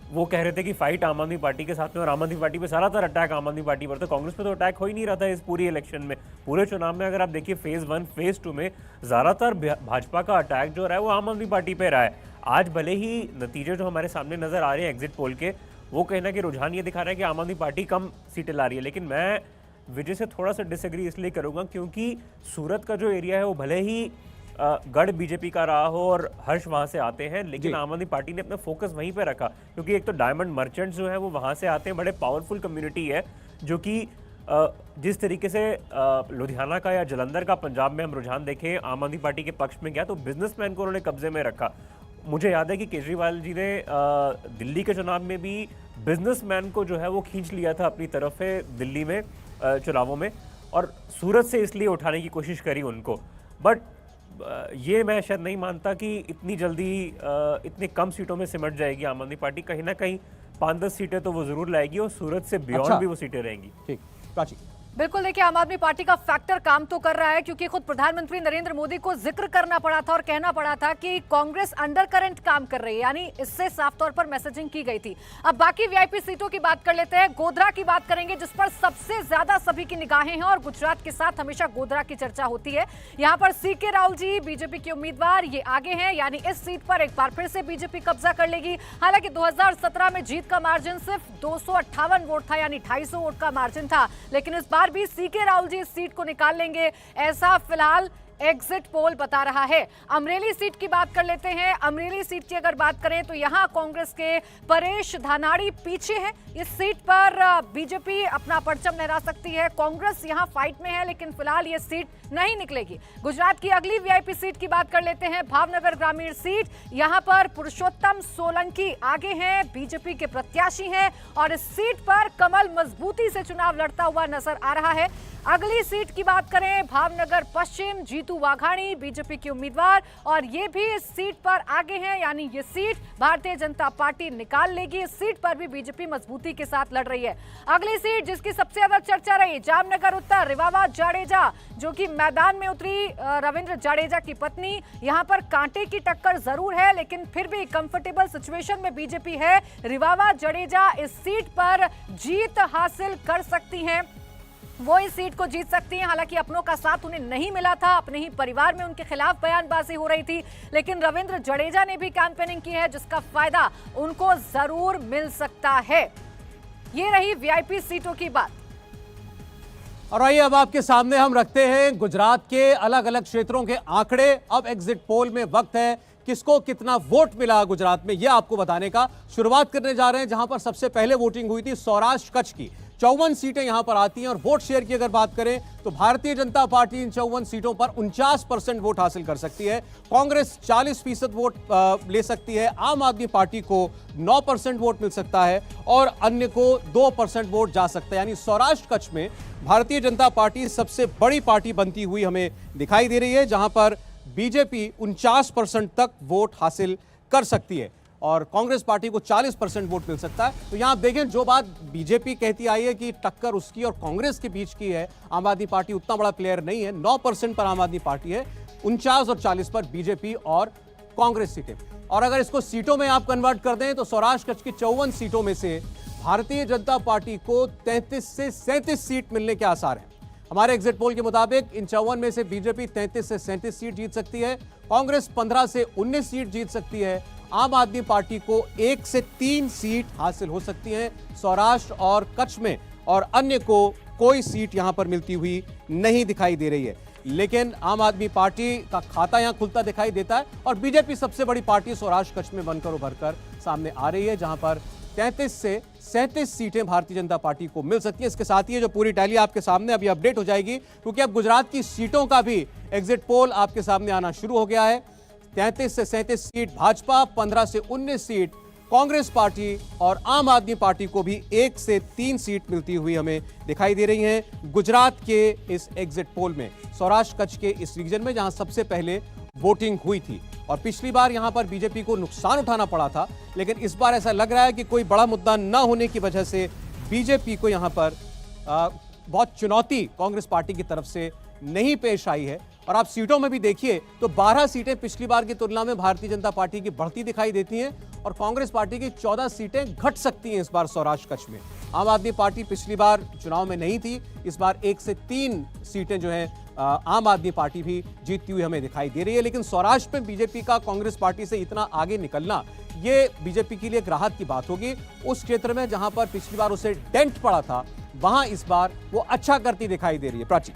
वो कह रहे थे कि फाइट आम आदमी पार्टी के साथ में, और आम आदमी पार्टी पे सारा था अटैक आम आदमी पार्टी पर, तो कांग्रेस पे तो अटैक हो ही नहीं रहा था इस पूरी इलेक्शन में। पूरे चुनाव में अगर आप देखिए फेज़ 1 फेज़ 2 में ज़्यादातर भाजपा का अटैक जो रहा है वो आम आदमी पार्टी पे रहा है। आज भले ही नतीजे जो हमारे सामने नज़र आ रहे हैं एग्जिट पोल के, वो कहीं ना कहीं रुझान ये दिखा रहा है कि आम आदमी पार्टी कम सीटें ला रही है, लेकिन मैं विजय से थोड़ा सा डिसएग्री इसलिए करूंगा क्योंकि सूरत का जो एरिया है वो भले ही गढ़ बीजेपी का रहा हो और हर्ष वहां से आते हैं, लेकिन आम आदमी पार्टी ने अपना फोकस वहीं पे रखा, क्योंकि एक तो डायमंड मर्चेंट्स जो है वो वहां से आते हैं, बड़े पावरफुल कम्युनिटी है, जो कि जिस तरीके से लुधियाना का या जलंधर का पंजाब में हम रुझान देखें आम आदमी पार्टी के पक्ष में गया, तो बिजनेसमैन को उन्होंने कब्जे में रखा। मुझे याद है कि केजरीवाल जी ने दिल्ली के चुनाव में भी बिजनेसमैन को जो है वो खींच लिया था अपनी तरफ है दिल्ली में चुनावों में, और सूरत से इसलिए उठाने की कोशिश करी उनको। बट ये मैं शायद नहीं मानता कि इतनी जल्दी इतनी कम सीटों में सिमट जाएगी आम आदमी पार्टी। कहीं ना कहीं 5-10 सीटें तो वो जरूर लाएगी और सूरत से बियॉन्ड भी वो सीटें रहेंगी। ठीक, प्राची। बिल्कुल, देखिए आम आदमी पार्टी का फैक्टर काम तो कर रहा है, क्योंकि खुद प्रधानमंत्री नरेंद्र मोदी को जिक्र करना पड़ा था और कहना पड़ा था कि कांग्रेस अंडर करंट काम कर रही है, यानी इससे साफ तौर पर मैसेजिंग की गई थी। अब बाकी वीआईपी सीटों की बात कर लेते हैं। गोधरा की बात करेंगे, जिस पर सबसे ज्यादा सभी की निगाहें हैं और गुजरात के साथ हमेशा गोधरा की चर्चा होती है। यहाँ पर सीके राहुल जी बीजेपी के उम्मीदवार, ये आगे हैं, यानी इस सीट पर एक बार फिर से बीजेपी कब्जा कर लेगी। हालांकि 2017 में जीत का मार्जिन सिर्फ 258 वोट था, यानी 250 वोट का मार्जिन था, लेकिन इस बार भी सीके राहुल जी इस सीट को निकाल लेंगे, ऐसा फिलहाल एग्जिट पोल बता रहा है। अमरेली सीट की बात कर लेते हैं। अमरेली सीट की अगर बात करें तो यहां कांग्रेस के परेश धानाड़ी पीछे हैं। इस सीट पर बीजेपी अपना परचम लहरा सकती है। कांग्रेस यहां फाइट में है, लेकिन फिलहाल ये सीट नहीं निकलेगी। गुजरात की अगली वीआईपी सीट की बात कर लेते हैं, भावनगर ग्रामीण सीट। यहां पर पुरुषोत्तम सोलंकी आगे हैं, बीजेपी के प्रत्याशी हैं और इस सीट पर कमल मजबूती से चुनाव लड़ता हुआ नजर आ रहा है। अगली सीट की बात करें, भावनगर पश्चिम, जीतू वाघाणी बीजेपी के उम्मीदवार और ये भी इस सीट पर आगे हैं, यानी ये सीट भारतीय जनता पार्टी निकाल लेगी। इस सीट पर भी बीजेपी मजबूती के साथ लड़ रही है। अगली सीट जिसकी सबसे ज्यादा चर्चा रही, जामनगर उत्तर, रिवावा जाडेजा जो कि मैदान में उतरी, रविंद्र जाडेजा की पत्नी। यहां पर कांटे की टक्कर जरूर है, लेकिन फिर भी कंफर्टेबल सिचुएशन में बीजेपी है। रिवावा जाडेजा इस सीट पर जीत हासिल कर सकती हैं, वो इस सीट को जीत सकती हैं। हालांकि अपनों का साथ उन्हें नहीं मिला था, अपने ही परिवार में उनके खिलाफ बयानबाजी हो रही थी, लेकिन रविंद्र जडेजा ने भी कैंपेनिंग की है, जिसका फायदा उनको जरूर मिल सकता है। ये रही वीआईपी सीटों की बात। और आइए अब आपके सामने हम रखते हैं गुजरात के अलग अलग क्षेत्रों के आंकड़े। अब एग्जिट पोल में वक्त है किसको कितना वोट मिला गुजरात में, यह आपको बताने का। शुरुआत करने जा रहे हैं जहां पर सबसे पहले वोटिंग हुई थी, सौराष्ट्र कच्छ की। 54 सीटें यहां पर आती हैं और वोट शेयर की अगर बात करें तो भारतीय जनता पार्टी इन 54 सीटों पर 49% वोट हासिल कर सकती है। कांग्रेस 40% वोट ले सकती है। आम आदमी पार्टी को 9% वोट मिल सकता है और अन्य को 2% वोट जा सकता है। यानी सौराष्ट्र कच्छ में भारतीय जनता पार्टी सबसे बड़ी पार्टी बनती हुई हमें दिखाई दे रही है, जहां पर बीजेपी 49% तक वोट हासिल कर सकती है और कांग्रेस पार्टी को 40% वोट मिल सकता है। तो यहां आप देखें, जो बात बीजेपी कहती आई है कि टक्कर उसकी और कांग्रेस के बीच की है, आम आदमी पार्टी उतना बड़ा प्लेयर नहीं है। 9% पर आम आदमी पार्टी है, 49 और 40 पर बीजेपी और कांग्रेस सीटें। और अगर इसको सीटों में आप कन्वर्ट कर दें तो सौराष्ट्र कच्छ की 54 सीटों में से भारतीय जनता पार्टी को 33 से 37 सीट मिलने के आसार हैं। हमारे एग्जिट पोल के मुताबिक इन 54 में से बीजेपी 33 से 37 सीट जीत सकती है, कांग्रेस 15 से 19 सीट जीत सकती है, आम आदमी पार्टी को 1 से 3 सीट हासिल हो सकती है सौराष्ट्र और कच्छ में, और अन्य को कोई सीट यहां पर मिलती हुई नहीं दिखाई दे रही है। लेकिन आम आदमी पार्टी का खाता यहां खुलता दिखाई देता है और बीजेपी सबसे बड़ी पार्टी सौराष्ट्र कच्छ में बनकर उभरकर सामने आ रही है, जहां पर 33 से 37 सीटें भारतीय जनता पार्टी को मिल सकती है। इसके साथ ही ये जो पूरी टैली आपके सामने अभी अपडेट हो जाएगी, क्योंकि अब गुजरात की सीटों का भी एग्जिट पोल आपके सामने आना शुरू हो गया है। 33 से 37 सीट भाजपा, 15 से 19 सीट कांग्रेस पार्टी और आम आदमी पार्टी को भी 1 से 3 सीट मिलती हुई हमें दिखाई दे रही हैं गुजरात के इस एग्जिट पोल में, सौराष्ट्र कच्छ के इस रीजन में जहां सबसे पहले वोटिंग हुई थी। और पिछली बार यहां पर बीजेपी को नुकसान उठाना पड़ा था, लेकिन इस बार ऐसा लग रहा है कि कोई बड़ा मुद्दा न होने की वजह से बीजेपी को यहां पर बहुत चुनौती कांग्रेस पार्टी की तरफ से नहीं पेश आई है। और आप सीटों में भी देखिए तो 12 सीटें पिछली बार की तुलना में भारतीय जनता पार्टी की बढ़ती दिखाई देती हैं और कांग्रेस पार्टी की 14 सीटें घट सकती हैं इस बार सौराष्ट्र कच्छ में। आम आदमी पार्टी पिछली बार चुनाव में नहीं थी, इस बार 1 से 3 सीटें जो हैं आम आदमी पार्टी भी जीतती हुई हमें दिखाई दे रही है। लेकिन सौराष्ट्र में बीजेपी का कांग्रेस पार्टी से इतना आगे निकलना, ये बीजेपी के लिए एक राहत की बात होगी। उस क्षेत्र में जहां पर पिछली बार उसे डेंट पड़ा था, वहां इस बार वो अच्छा करती दिखाई दे रही है। प्राची,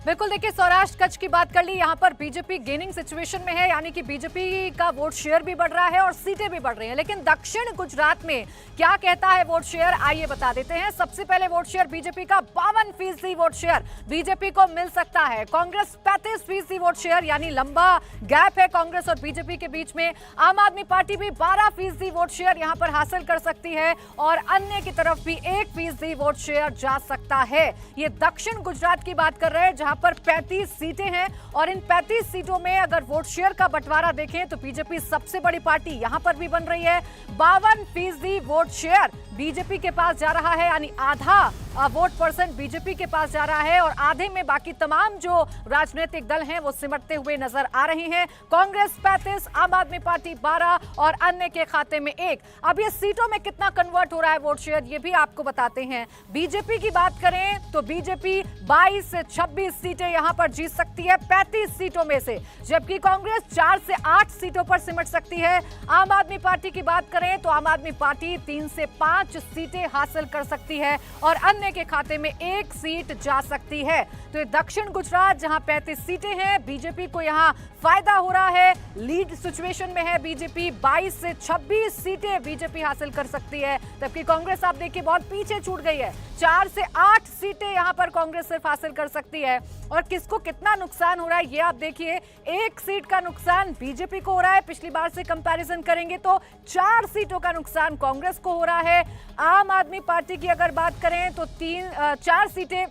बिल्कुल, देखिए सौराष्ट्र कच्छ की बात कर ली, यहाँ पर बीजेपी गेनिंग सिचुएशन में है, यानी कि बीजेपी का वोट शेयर भी बढ़ रहा है और सीटें भी बढ़ रही हैं। लेकिन दक्षिण गुजरात में क्या कहता है वोट शेयर, आइए बता देते हैं। सबसे पहले वोट शेयर बीजेपी का 52% वोट शेयर बीजेपी को मिल सकता है। कांग्रेस 35% वोट शेयर, यानी लंबा गैप है कांग्रेस और बीजेपी के बीच में। आम आदमी पार्टी भी 12% वोट शेयर यहाँ पर हासिल कर सकती है और अन्य की तरफ भी 1% वोट शेयर जा सकता है। ये दक्षिण गुजरात की बात कर रहे हैं, जहां जहां पर 35 सीटें हैं और इन 35 सीटों में अगर वोट शेयर का बंटवारा देखें तो बीजेपी सबसे बड़ी पार्टी यहां पर भी बन रही है। 52% वोट शेयर बीजेपी के पास जा रहा है, यानी आधा वोट परसेंट बीजेपी के पास जा रहा है और आधे में बाकी तमाम जो राजनीतिक दल हैं वो सिमटते हुए नजर आ रही हैं। कांग्रेस 35, आम आदमी पार्टी 12 और अन्य के खाते में 1। अब ये सीटों में कितना कन्वर्ट हो रहा है वोट शेयर, ये भी आपको बताते हैं। बीजेपी की बात करें तो बीजेपी 22 से 26 सीटें यहां पर जीत सकती है 35 सीटों में से, जबकि कांग्रेस 4 से 8 सीटों पर सिमट सकती है। आम आदमी पार्टी की बात करें तो आम आदमी पार्टी 3 से 5 सीटें हासिल कर सकती है और अन्य के खाते में 1 सीट जा सकती है। तो ये दक्षिण गुजरात जहां 35 सीटें हैं, बीजेपी को यहां फायदा हो रहा है, लीड सिचुएशन में है बीजेपी। 22 से 26 सीटें बीजेपी हासिल कर सकती है, जबकि कांग्रेस आप देखिए बहुत पीछे छूट गई है। 4 से 8 सीटें यहां पर कांग्रेस सिर्फ हासिल कर सकती है। और किसको कितना नुकसान हो रहा है ये आप देखिए, 1 सीट का नुकसान बीजेपी को हो रहा है, पिछली बार से कंपैरिजन करेंगे तो 4 सीटों का नुकसान कांग्रेस को हो रहा है। आम आदमी पार्टी की अगर बात करें तो 4 सीटें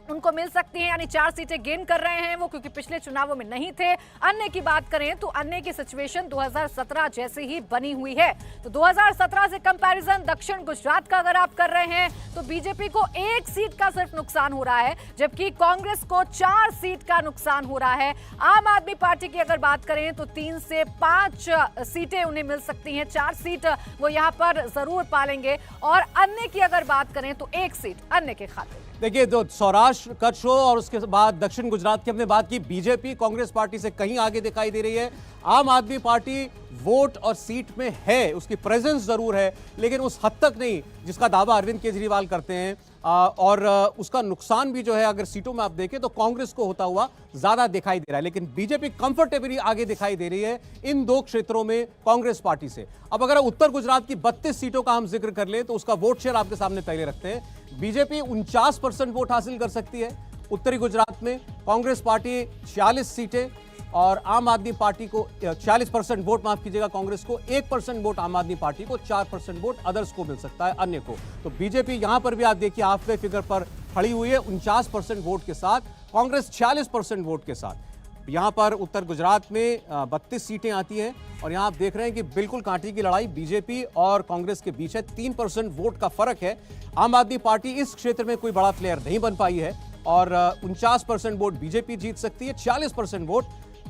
उनको मिल सकती हैं, यानी 4 सीटें गेन कर रहे हैं वो, क्योंकि पिछले चुनावों में नहीं थे। अन्य की बात करें तो अन्य की सिचुएशन 2017 जैसी ही बनी हुई है। तो 2017 से कंपैरिजन दक्षिण गुजरात का अगर आप कर रहे हैं तो बीजेपी को 1 सीट का सिर्फ नुकसान हो रहा है, जबकि कांग्रेस को 4 सीट का नुकसान हो रहा है। आम आदमी पार्टी की अगर बात करें तो 3 से 5 सीटें उन्हें मिल सकती हैं, 4 सीट वो यहां पर जरूर पालेंगे। और अन्य की अगर बात करें तो 1 सीट अन्य के खाते में। देखिए, जो सौराष्ट्र, कच्छ हो और उसके बाद दक्षिण गुजरात की हमने बात की, बीजेपी कांग्रेस पार्टी से कहीं आगे दिखाई दे रही है। आम आदमी पार्टी वोट और सीट में है, उसकी प्रेजेंस जरूर है, लेकिन उस हद तक नहीं जिसका दावा अरविंद केजरीवाल करते हैं। और उसका नुकसान भी जो है अगर सीटों में आप देखें तो कांग्रेस को होता हुआ ज्यादा दिखाई दे रहा है, लेकिन बीजेपी कंफर्टेबली आगे दिखाई दे रही है इन 2 क्षेत्रों में कांग्रेस पार्टी से। अब अगर उत्तर गुजरात की 32 सीटों का हम जिक्र कर लें तो उसका वोट शेयर आपके सामने पहले रखते हैं। बीजेपी 49% वोट हासिल कर सकती है उत्तरी गुजरात में, कांग्रेस पार्टी 46 सीटें और आम आदमी पार्टी को 46% वोट, माफ कीजिएगा, कांग्रेस को 1% वोट आम आदमी पार्टी को, 4% वोट अदर्स को मिल सकता है, अन्य को। तो बीजेपी यहां पर भी आप देखिए हाफ वे फिगर पर खड़ी हुई है 49% वोट के साथ, कांग्रेस 46% वोट के साथ। यहां पर उत्तर गुजरात में 32 सीटें आती हैं और यहां आप देख रहे हैं कि बिल्कुल कांटे की लड़ाई बीजेपी और कांग्रेस के बीच है, 3% वोट का फर्क है। आम आदमी पार्टी इस क्षेत्र में कोई बड़ा प्लेयर नहीं बन पाई है और 49% वोट बीजेपी जीत सकती है, 40% वोट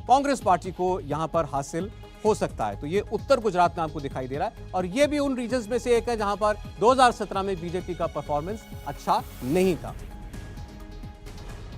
कांग्रेस पार्टी को यहां पर हासिल हो सकता है। तो ये उत्तर गुजरात में आपको दिखाई दे रहा है और ये भी उन रीजन्स में से एक है जहां पर 2017 में बीजेपी का परफॉर्मेंस अच्छा नहीं था।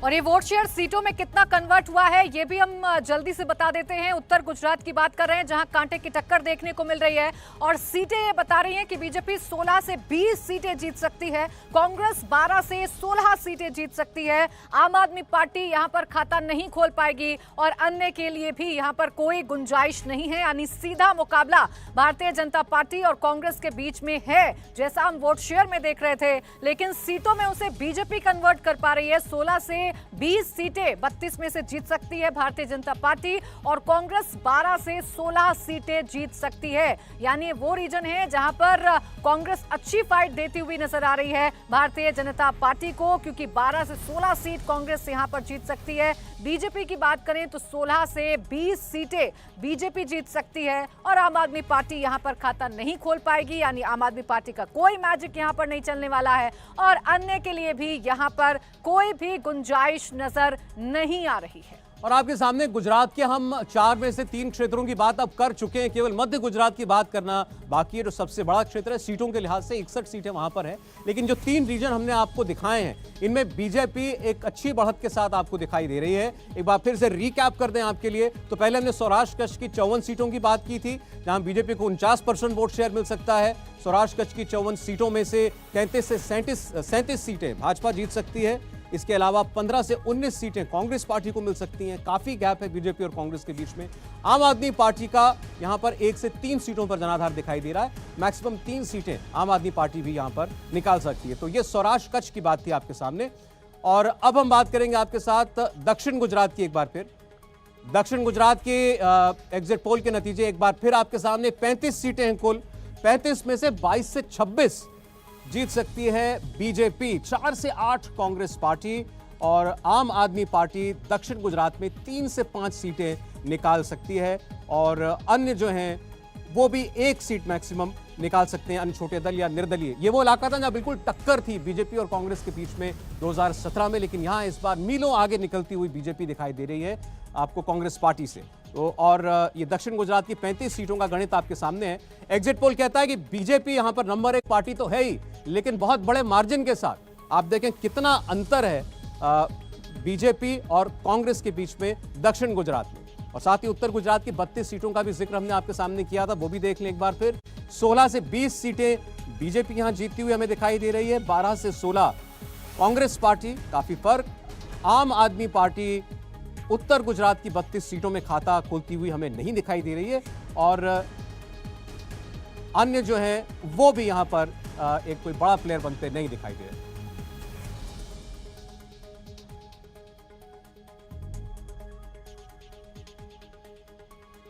और ये वोट शेयर सीटों में कितना कन्वर्ट हुआ है ये भी हम जल्दी से बता देते हैं। उत्तर गुजरात की बात कर रहे हैं जहां कांटे की टक्कर देखने को मिल रही है और सीटें ये बता रही हैं कि बीजेपी 16 से 20 सीटें जीत सकती है, कांग्रेस 12 से 16 सीटें जीत सकती है। आम आदमी पार्टी यहां पर खाता नहीं खोल पाएगी और अन्य के लिए भी यहां पर कोई गुंजाइश नहीं है, यानी सीधा मुकाबला भारतीय जनता पार्टी और कांग्रेस के बीच में है जैसा हम वोट शेयर में देख रहे थे, लेकिन सीटों में उसे बीजेपी कन्वर्ट कर पा रही है। 16 से 20 सीटें 32 में से जीत सकती है भारतीय जनता पार्टी और कांग्रेस 12 से 16 सीटें जीत सकती है, यानी वो रीजन है जहां पर कांग्रेस अच्छी फाइट देती हुई नजर आ रही है भारतीय जनता पार्टी को, क्योंकि 12 से 16 सीट कांग्रेस यहां पर जीत सकती है। बीजेपी की बात करें तो 16 से 20 सीटें बीजेपी जीत सकती है और आम आदमी पार्टी यहां पर खाता नहीं खोल पाएगी, यानी आम आदमी पार्टी का कोई मैजिक यहां पर नहीं चलने वाला है और अन्य के लिए भी यहां पर कोई भी गुंजाइश नजर नहीं आ रही है। और आपके सामने गुजरात के हम 4 में से 3 क्षेत्रों की बात अब कर चुके हैं, केवल मध्य गुजरात की बात करना बाकी है, जो सबसे बड़ा क्षेत्र है सीटों के लिहाज से 61 सीटें वहां पर है। लेकिन जो 3 रीजन हमने आपको दिखाए हैं इनमें बीजेपी एक अच्छी बढ़त के साथ आपको दिखाई दे रही है। एक बार फिर से रिकैप कर दें आपके लिए, तो पहले हमने सौराष्ट्र कच्छ की 54 सीटों की बात की थी जहां बीजेपी को 49% वोट शेयर मिल सकता है। सौराष्ट्र कच्छ की 54 सीटों में से 33 से 37 सीटें भाजपा जीत सकती है। इसके अलावा 15 से 19 सीटें कांग्रेस पार्टी को मिल सकती हैं। काफी गैप है बीजेपी और कांग्रेस के बीच में। आम आदमी पार्टी का यहां पर 1 से 3 सीटों पर जनाधार दिखाई दे रहा है, मैक्सिमम 3 सीटें आम आदमी पार्टी भी यहां पर निकाल सकती है। तो ये सौराष्ट्र कच्छ की बात थी आपके सामने। और अब हम बात करेंगे आपके साथ दक्षिण गुजरात की। एक बार फिर दक्षिण गुजरात के एग्जिट पोल के नतीजे एक बार फिर आपके सामने। 35 सीटें हैं कुल, 35 में से 22 से 26 जीत सकती है बीजेपी, 4 से 8 कांग्रेस पार्टी और आम आदमी पार्टी दक्षिण गुजरात में 3 से 5 सीटें निकाल सकती है और अन्य जो हैं वो भी 1 सीट मैक्सिमम निकाल सकते हैं, अन्य छोटे दल या निर्दलीय। ये वो इलाका था जहां बिल्कुल टक्कर थी बीजेपी और कांग्रेस के बीच में 2017 में, लेकिन यहां इस बार मीलों आगे निकलती हुई बीजेपी दिखाई दे रही है आपको कांग्रेस पार्टी से। तो और ये दक्षिण गुजरात की 35 सीटों का गणित आपके सामने है। एग्जिट पोल कहता है कि बीजेपी यहां पर नंबर 1 पार्टी तो है ही, लेकिन बहुत बड़े मार्जिन के साथ। आप देखें कितना अंतर है बीजेपी और कांग्रेस के बीच में दक्षिण गुजरात में। और साथ ही उत्तर गुजरात की 32 सीटों का भी जिक्र हमने आपके सामने किया था, वो भी देख लें एक बार फिर। 16 से 20 सीटें बीजेपी यहां जीतती हुई हमें दिखाई दे रही है, 12 से 16 कांग्रेस पार्टी, काफी फर्क। आम आदमी पार्टी उत्तर गुजरात की 32 सीटों में खाता खोलती हुई हमें नहीं दिखाई दे रही है और अन्य जो है वो भी यहां पर एक कोई बड़ा प्लेयर बनते नहीं दिखाई दे रहे।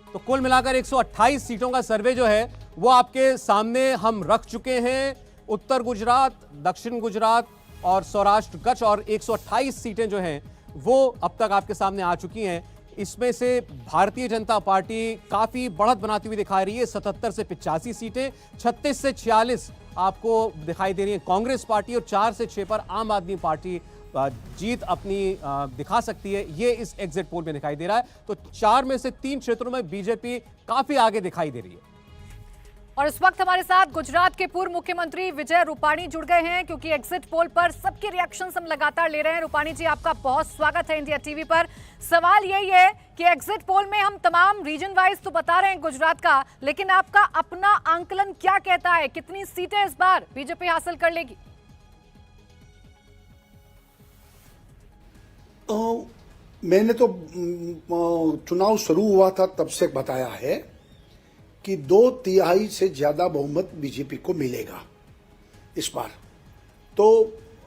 तो कुल मिलाकर 128 सीटों का सर्वे जो है वो आपके सामने हम रख चुके हैं। उत्तर गुजरात, दक्षिण गुजरात और सौराष्ट्र कच्छ, और 128 सीटें जो हैं वो अब तक आपके सामने आ चुकी हैं। इसमें से भारतीय जनता पार्टी काफी बढ़त बनाती हुई दिखाई रही है, 77 से 85 सीटें, 36 से 46 आपको दिखाई दे रही है कांग्रेस पार्टी, और 4 से 6 पर आम आदमी पार्टी जीत अपनी दिखा सकती है। ये इस एग्जिट पोल में दिखाई दे रहा है। तो 4 में से 3 क्षेत्रों में बीजेपी काफी आगे दिखाई दे रही है। और इस वक्त हमारे साथ गुजरात के पूर्व मुख्यमंत्री विजय रूपाणी जुड़ गए हैं, क्योंकि एग्जिट पोल पर सबके रिएक्शंस हम लगातार ले रहे हैं। रूपाणी जी, आपका बहुत स्वागत है इंडिया टीवी पर। सवाल यही है कि एग्जिट पोल में हम तमाम रीजन वाइज तो बता रहे हैं गुजरात का, लेकिन आपका अपना आंकलन क्या कहता है, कितनी सीटें इस बार बीजेपी हासिल कर लेगी? मैंने तो चुनाव शुरू हुआ था तब से बताया है कि 2/3 से ज्यादा बहुमत बीजेपी को मिलेगा इस बार। तो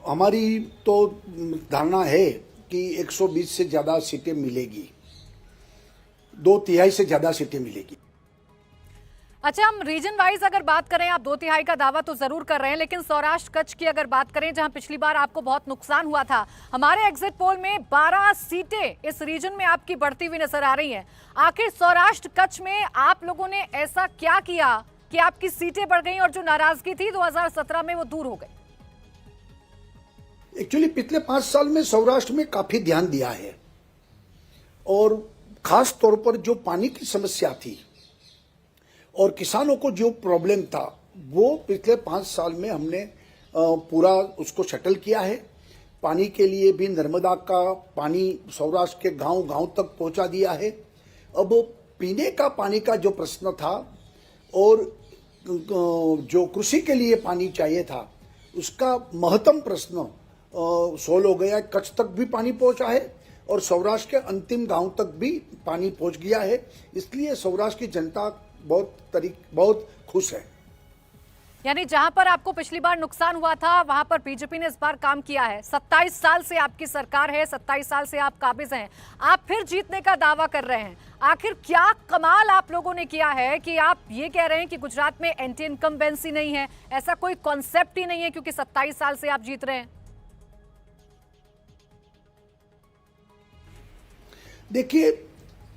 हमारी तो धारणा है कि 120 से ज्यादा सीटें मिलेगी, 2/3 से ज्यादा सीटें मिलेगी। अच्छा, हम रीजन वाइज अगर बात करें, आप 2/3 का दावा तो जरूर कर रहे हैं, लेकिन सौराष्ट्र कच्छ की अगर बात करें, जहां पिछली बार आपको बहुत नुकसान हुआ था, हमारे एग्जिट पोल में 12 सीटें इस रीजन में आपकी बढ़ती हुई नजर आ रही हैं। आखिर सौराष्ट्र कच्छ में आप लोगों ने ऐसा क्या किया कि आपकी सीटें बढ़ गई और जो नाराजगी थी 2017 में वो दूर हो गई? एक्चुअली पिछले 5 साल में सौराष्ट्र में काफी ध्यान दिया है, और खास तौर पर जो पानी की समस्या थी और किसानों को जो प्रॉब्लम था, वो पिछले 5 साल में हमने पूरा उसको सेटल किया है। पानी के लिए भी नर्मदा का पानी सौराष्ट्र के गांव-गांव तक पहुंचा दिया है। अब पीने का पानी का जो प्रश्न था और जो कृषि के लिए पानी चाहिए था, उसका महत्तम प्रश्न सोल्व हो गया। कच्छ तक भी पानी पहुंचा है और सौराष्ट्र के अंतिम गांव तक भी पानी पहुंच गया है। इसलिए सौराष्ट्र की जनता बहुत खुश है। यानी जहां पर आपको पिछली बार नुकसान हुआ था, वहां पर बीजेपी ने इस बार काम किया है। 27 साल से आपकी सरकार है, 27 साल से आप काबिज हैं, आप फिर जीतने का दावा कर रहे हैं। आखिर क्या कमाल आप लोगों ने किया है कि आप ये कह रहे हैं कि गुजरात में एंटी इनकम्बेंसी नहीं है? ऐसा कोई कॉन्सेप्ट ही नहीं है क्योंकि 27 साल से आप जीत रहे हैं। देखिए,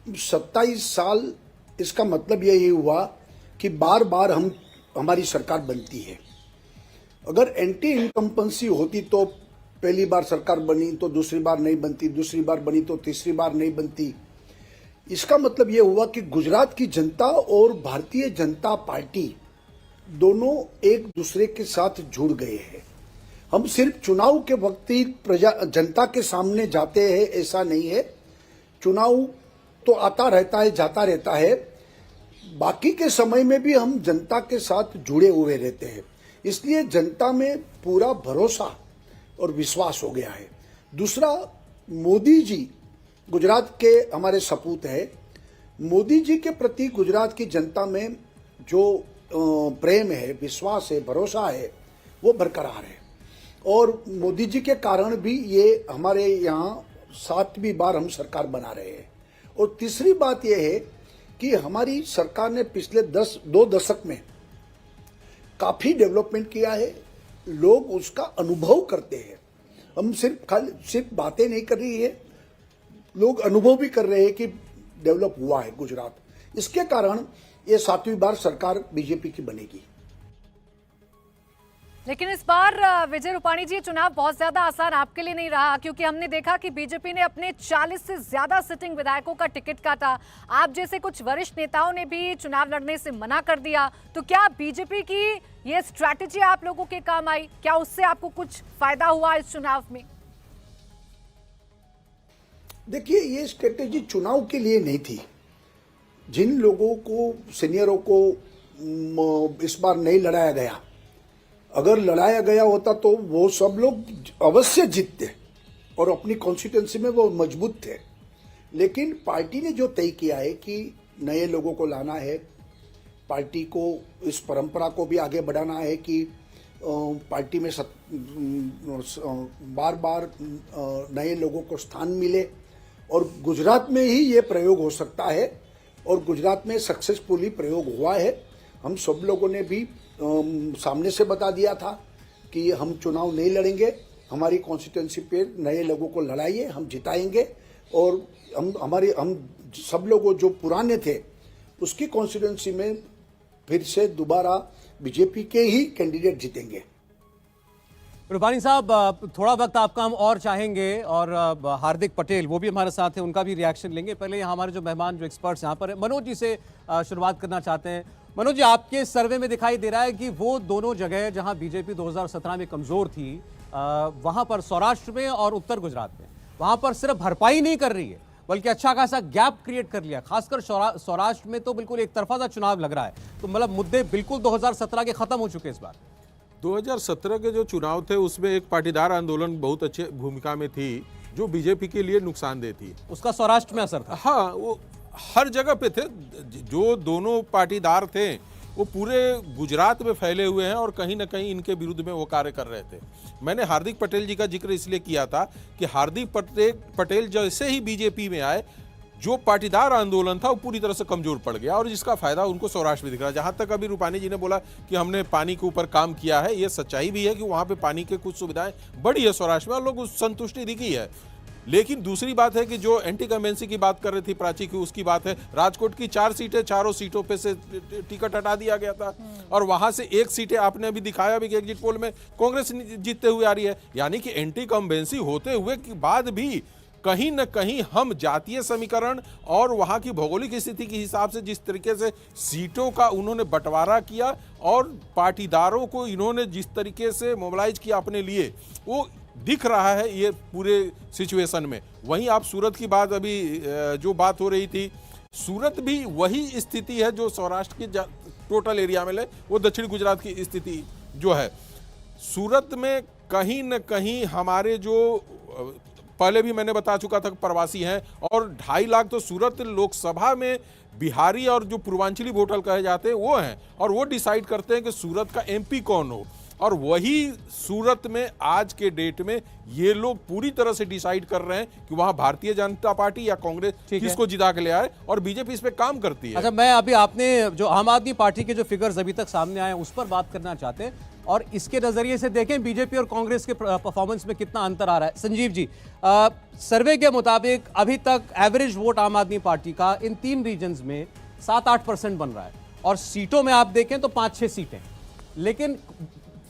27 साल, इसका मतलब यही हुआ कि बार बार हमारी सरकार बनती है। अगर एंटी इनकम्बेंसी होती तो पहली बार सरकार बनी तो दूसरी बार नहीं बनती, दूसरी बार बनी तो तीसरी बार नहीं बनती। इसका मतलब यह हुआ कि गुजरात की जनता और भारतीय जनता पार्टी दोनों एक दूसरे के साथ जुड़ गए हैं। हम सिर्फ चुनाव के वक्त ही जनता के सामने जाते हैं ऐसा नहीं है। चुनाव तो आता रहता है, जाता रहता है, बाकी के समय में भी हम जनता के साथ जुड़े हुए रहते हैं। इसलिए जनता में पूरा भरोसा और विश्वास हो गया है। दूसरा, मोदी जी गुजरात के हमारे सपूत है। मोदी जी के प्रति गुजरात की जनता में जो प्रेम है, विश्वास है, भरोसा है, वो बरकरार है। और मोदी जी के कारण भी ये हमारे यहाँ 7वीं बार हम सरकार बना रहे हैं। और तीसरी बात यह है कि हमारी सरकार ने पिछले 2 दशक में काफी डेवलपमेंट किया है, लोग उसका अनुभव करते हैं। हम सिर्फ बातें नहीं कर रही है, लोग अनुभव भी कर रहे हैं कि डेवलप हुआ है गुजरात। इसके कारण ये 7वीं बार सरकार बीजेपी की बनेगी। लेकिन इस बार विजय रूपाणी जी, चुनाव बहुत ज्यादा आसान आपके लिए नहीं रहा, क्योंकि हमने देखा कि बीजेपी ने अपने 40 से ज्यादा सिटिंग विधायकों का टिकट काटा। आप जैसे कुछ वरिष्ठ नेताओं ने भी चुनाव लड़ने से मना कर दिया। तो क्या बीजेपी की ये स्ट्रैटेजी आप लोगों के काम आई? क्या उससे आपको कुछ फायदा हुआ इस चुनाव में? देखिए, ये स्ट्रेटेजी चुनाव के लिए नहीं थी। जिन लोगों को, सीनियरों को इस बार नहीं लड़ाया गया, अगर लड़ाया गया होता तो वो सब लोग अवश्य जीतते और अपनी कॉन्स्टिट्यूंसी में वो मजबूत थे। लेकिन पार्टी ने जो तय किया है कि नए लोगों को लाना है, पार्टी को इस परंपरा को भी आगे बढ़ाना है कि पार्टी में बार बार नए लोगों को स्थान मिले, और गुजरात में ही ये प्रयोग हो सकता है और गुजरात में सक्सेसफुली प्रयोग हुआ है। हम सब लोगों ने भी सामने से बता दिया था कि हम चुनाव नहीं लड़ेंगे, हमारी कॉन्स्टिट्यूंसी पे नए लोगों को लड़ाइए, हम जिताएंगे, और हम सब लोग जो पुराने थे उसकी कॉन्स्टिट्यूंसी में फिर से दोबारा बीजेपी के ही कैंडिडेट जीतेंगे। रूपाणी साहब, थोड़ा वक्त आपका हम और चाहेंगे, और हार्दिक पटेल वो भी हमारे साथ हैं, उनका भी रिएक्शन लेंगे। पहले यहाँ हमारे जो मेहमान, जो एक्सपर्ट्स यहाँ पर है, मनोज जी से शुरुआत करना चाहते हैं। मनोज जी, आपके सर्वे में दिखाई दे रहा है कि वो दोनों जगह जहाँ बीजेपी 2017 में कमजोर थी, वहाँ पर सौराष्ट्र में और उत्तर गुजरात में, वहाँ पर सिर्फ भरपाई नहीं कर रही है बल्कि अच्छा खासा गैप क्रिएट कर लिया। खासकर सौराष्ट्र में तो बिल्कुल एक तरफा सा चुनाव लग रहा है। तो मतलब मुद्दे बिल्कुल 2017 के खत्म हो चुके इस बार। 2017 के जो चुनाव थे उसमें एक पाटीदार आंदोलन बहुत अच्छे भूमिका में थी, जो बीजेपी के लिए नुकसानदेह थी। उसका सौराष्ट्र में असर था। हाँ, वो हर जगह पे थे। जो दोनों पाटीदार थे वो पूरे गुजरात में फैले हुए हैं और कहीं ना कहीं इनके विरुद्ध में वो कार्य कर रहे थे। मैंने हार्दिक पटेल जी का जिक्र इसलिए किया था कि हार्दिक पटेल जैसे ही बीजेपी में आए, जो पाटीदार आंदोलन था वो पूरी तरह से कमजोर पड़ गया, और जिसका फायदा उनको सौराष्ट्र में दिख रहा है। जहां तक अभी रूपाणी जी ने बोला कि हमने पानी के ऊपर काम किया है, ये सच्चाई भी है कि वहां पे पानी के कुछ सुविधाएं बढ़ी है सौराष्ट्र में और लोग संतुष्टि दिखी है। लेकिन दूसरी बात है कि जो एंटी कमेंसी की बात कर रही थी प्राची की, उसकी बात है राजकोट की 4 सीटें, चारों सीटों पे से टिकट हटा दिया गया था, और वहां से 1 सीटें आपने अभी दिखाया भी कि एग्जिट पोल में कांग्रेस जीतते हुए आ रही है। यानी कि एंटी कमेंसी होते हुए के बाद भी कहीं न कहीं हम जातीय समीकरण और वहां की भौगोलिक स्थिति के हिसाब से जिस तरीके से सीटों का उन्होंने बंटवारा किया और पाटीदारों को इन्होंने जिस तरीके से मोबिलाइज किया अपने लिए, वो दिख रहा है ये पूरे सिचुएशन में। वहीं आप सूरत की बात, अभी जो बात हो रही थी, सूरत भी वही स्थिति है जो सौराष्ट्र की टोटल एरिया में ले, वो दक्षिण गुजरात की स्थिति जो है। सूरत में कहीं न कहीं हमारे जो पहले भी मैंने बता चुका था प्रवासी हैं, और 2.5 लाख तो सूरत लोकसभा में बिहारी और जो पूर्वांचली वोटर कहे जाते हैं वो हैं, और वो डिसाइड करते हैं कि सूरत का एमपी कौन हो। और वही सूरत में आज के डेट में ये लोग पूरी तरह से डिसाइड कर रहे हैं कि वहां भारतीय जनता पार्टी या कांग्रेस किसको जिता के ले आए, और बीजेपी इस पे काम करती है। अच्छा, मैं अभी आपने जो आम आदमी पार्टी के जो फिगर्स अभी तक सामने आए उस पर बात करना चाहते हैं, और इसके नजरिए से देखें बीजेपी और कांग्रेस के परफॉर्मेंस में कितना अंतर आ रहा है। संजीव जी, सर्वे के मुताबिक अभी तक एवरेज वोट आम आदमी पार्टी का इन 3 रीजन्स में 7-8% बन रहा है, और सीटों में आप देखें तो 5-6 सीटें, लेकिन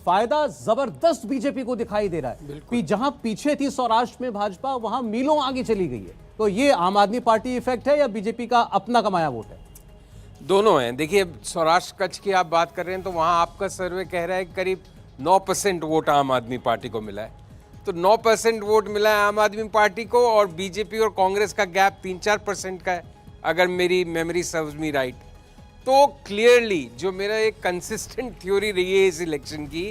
फायदा जबरदस्त बीजेपी को दिखाई दे रहा है कि जहां पीछे थी सौराष्ट्र में भाजपा, वहां मीलों आगे चली गई है। तो ये आम आदमी पार्टी इफेक्ट है या बीजेपी का अपना कमाया वोट है? दोनों हैं। देखिए, सौराष्ट्र कच्छ की आप बात कर रहे हैं तो वहां आपका सर्वे कह रहा है करीब 9% वोट आम आदमी पार्टी को मिला है। तो 9% वोट मिला है आम आदमी पार्टी को, और बीजेपी और कांग्रेस का गैप 3-4% का है, अगर मेरी मेमोरी सर्व्स मी राइट। तो क्लियरली जो मेरा एक कंसिस्टेंट थ्योरी रही है इस इलेक्शन की,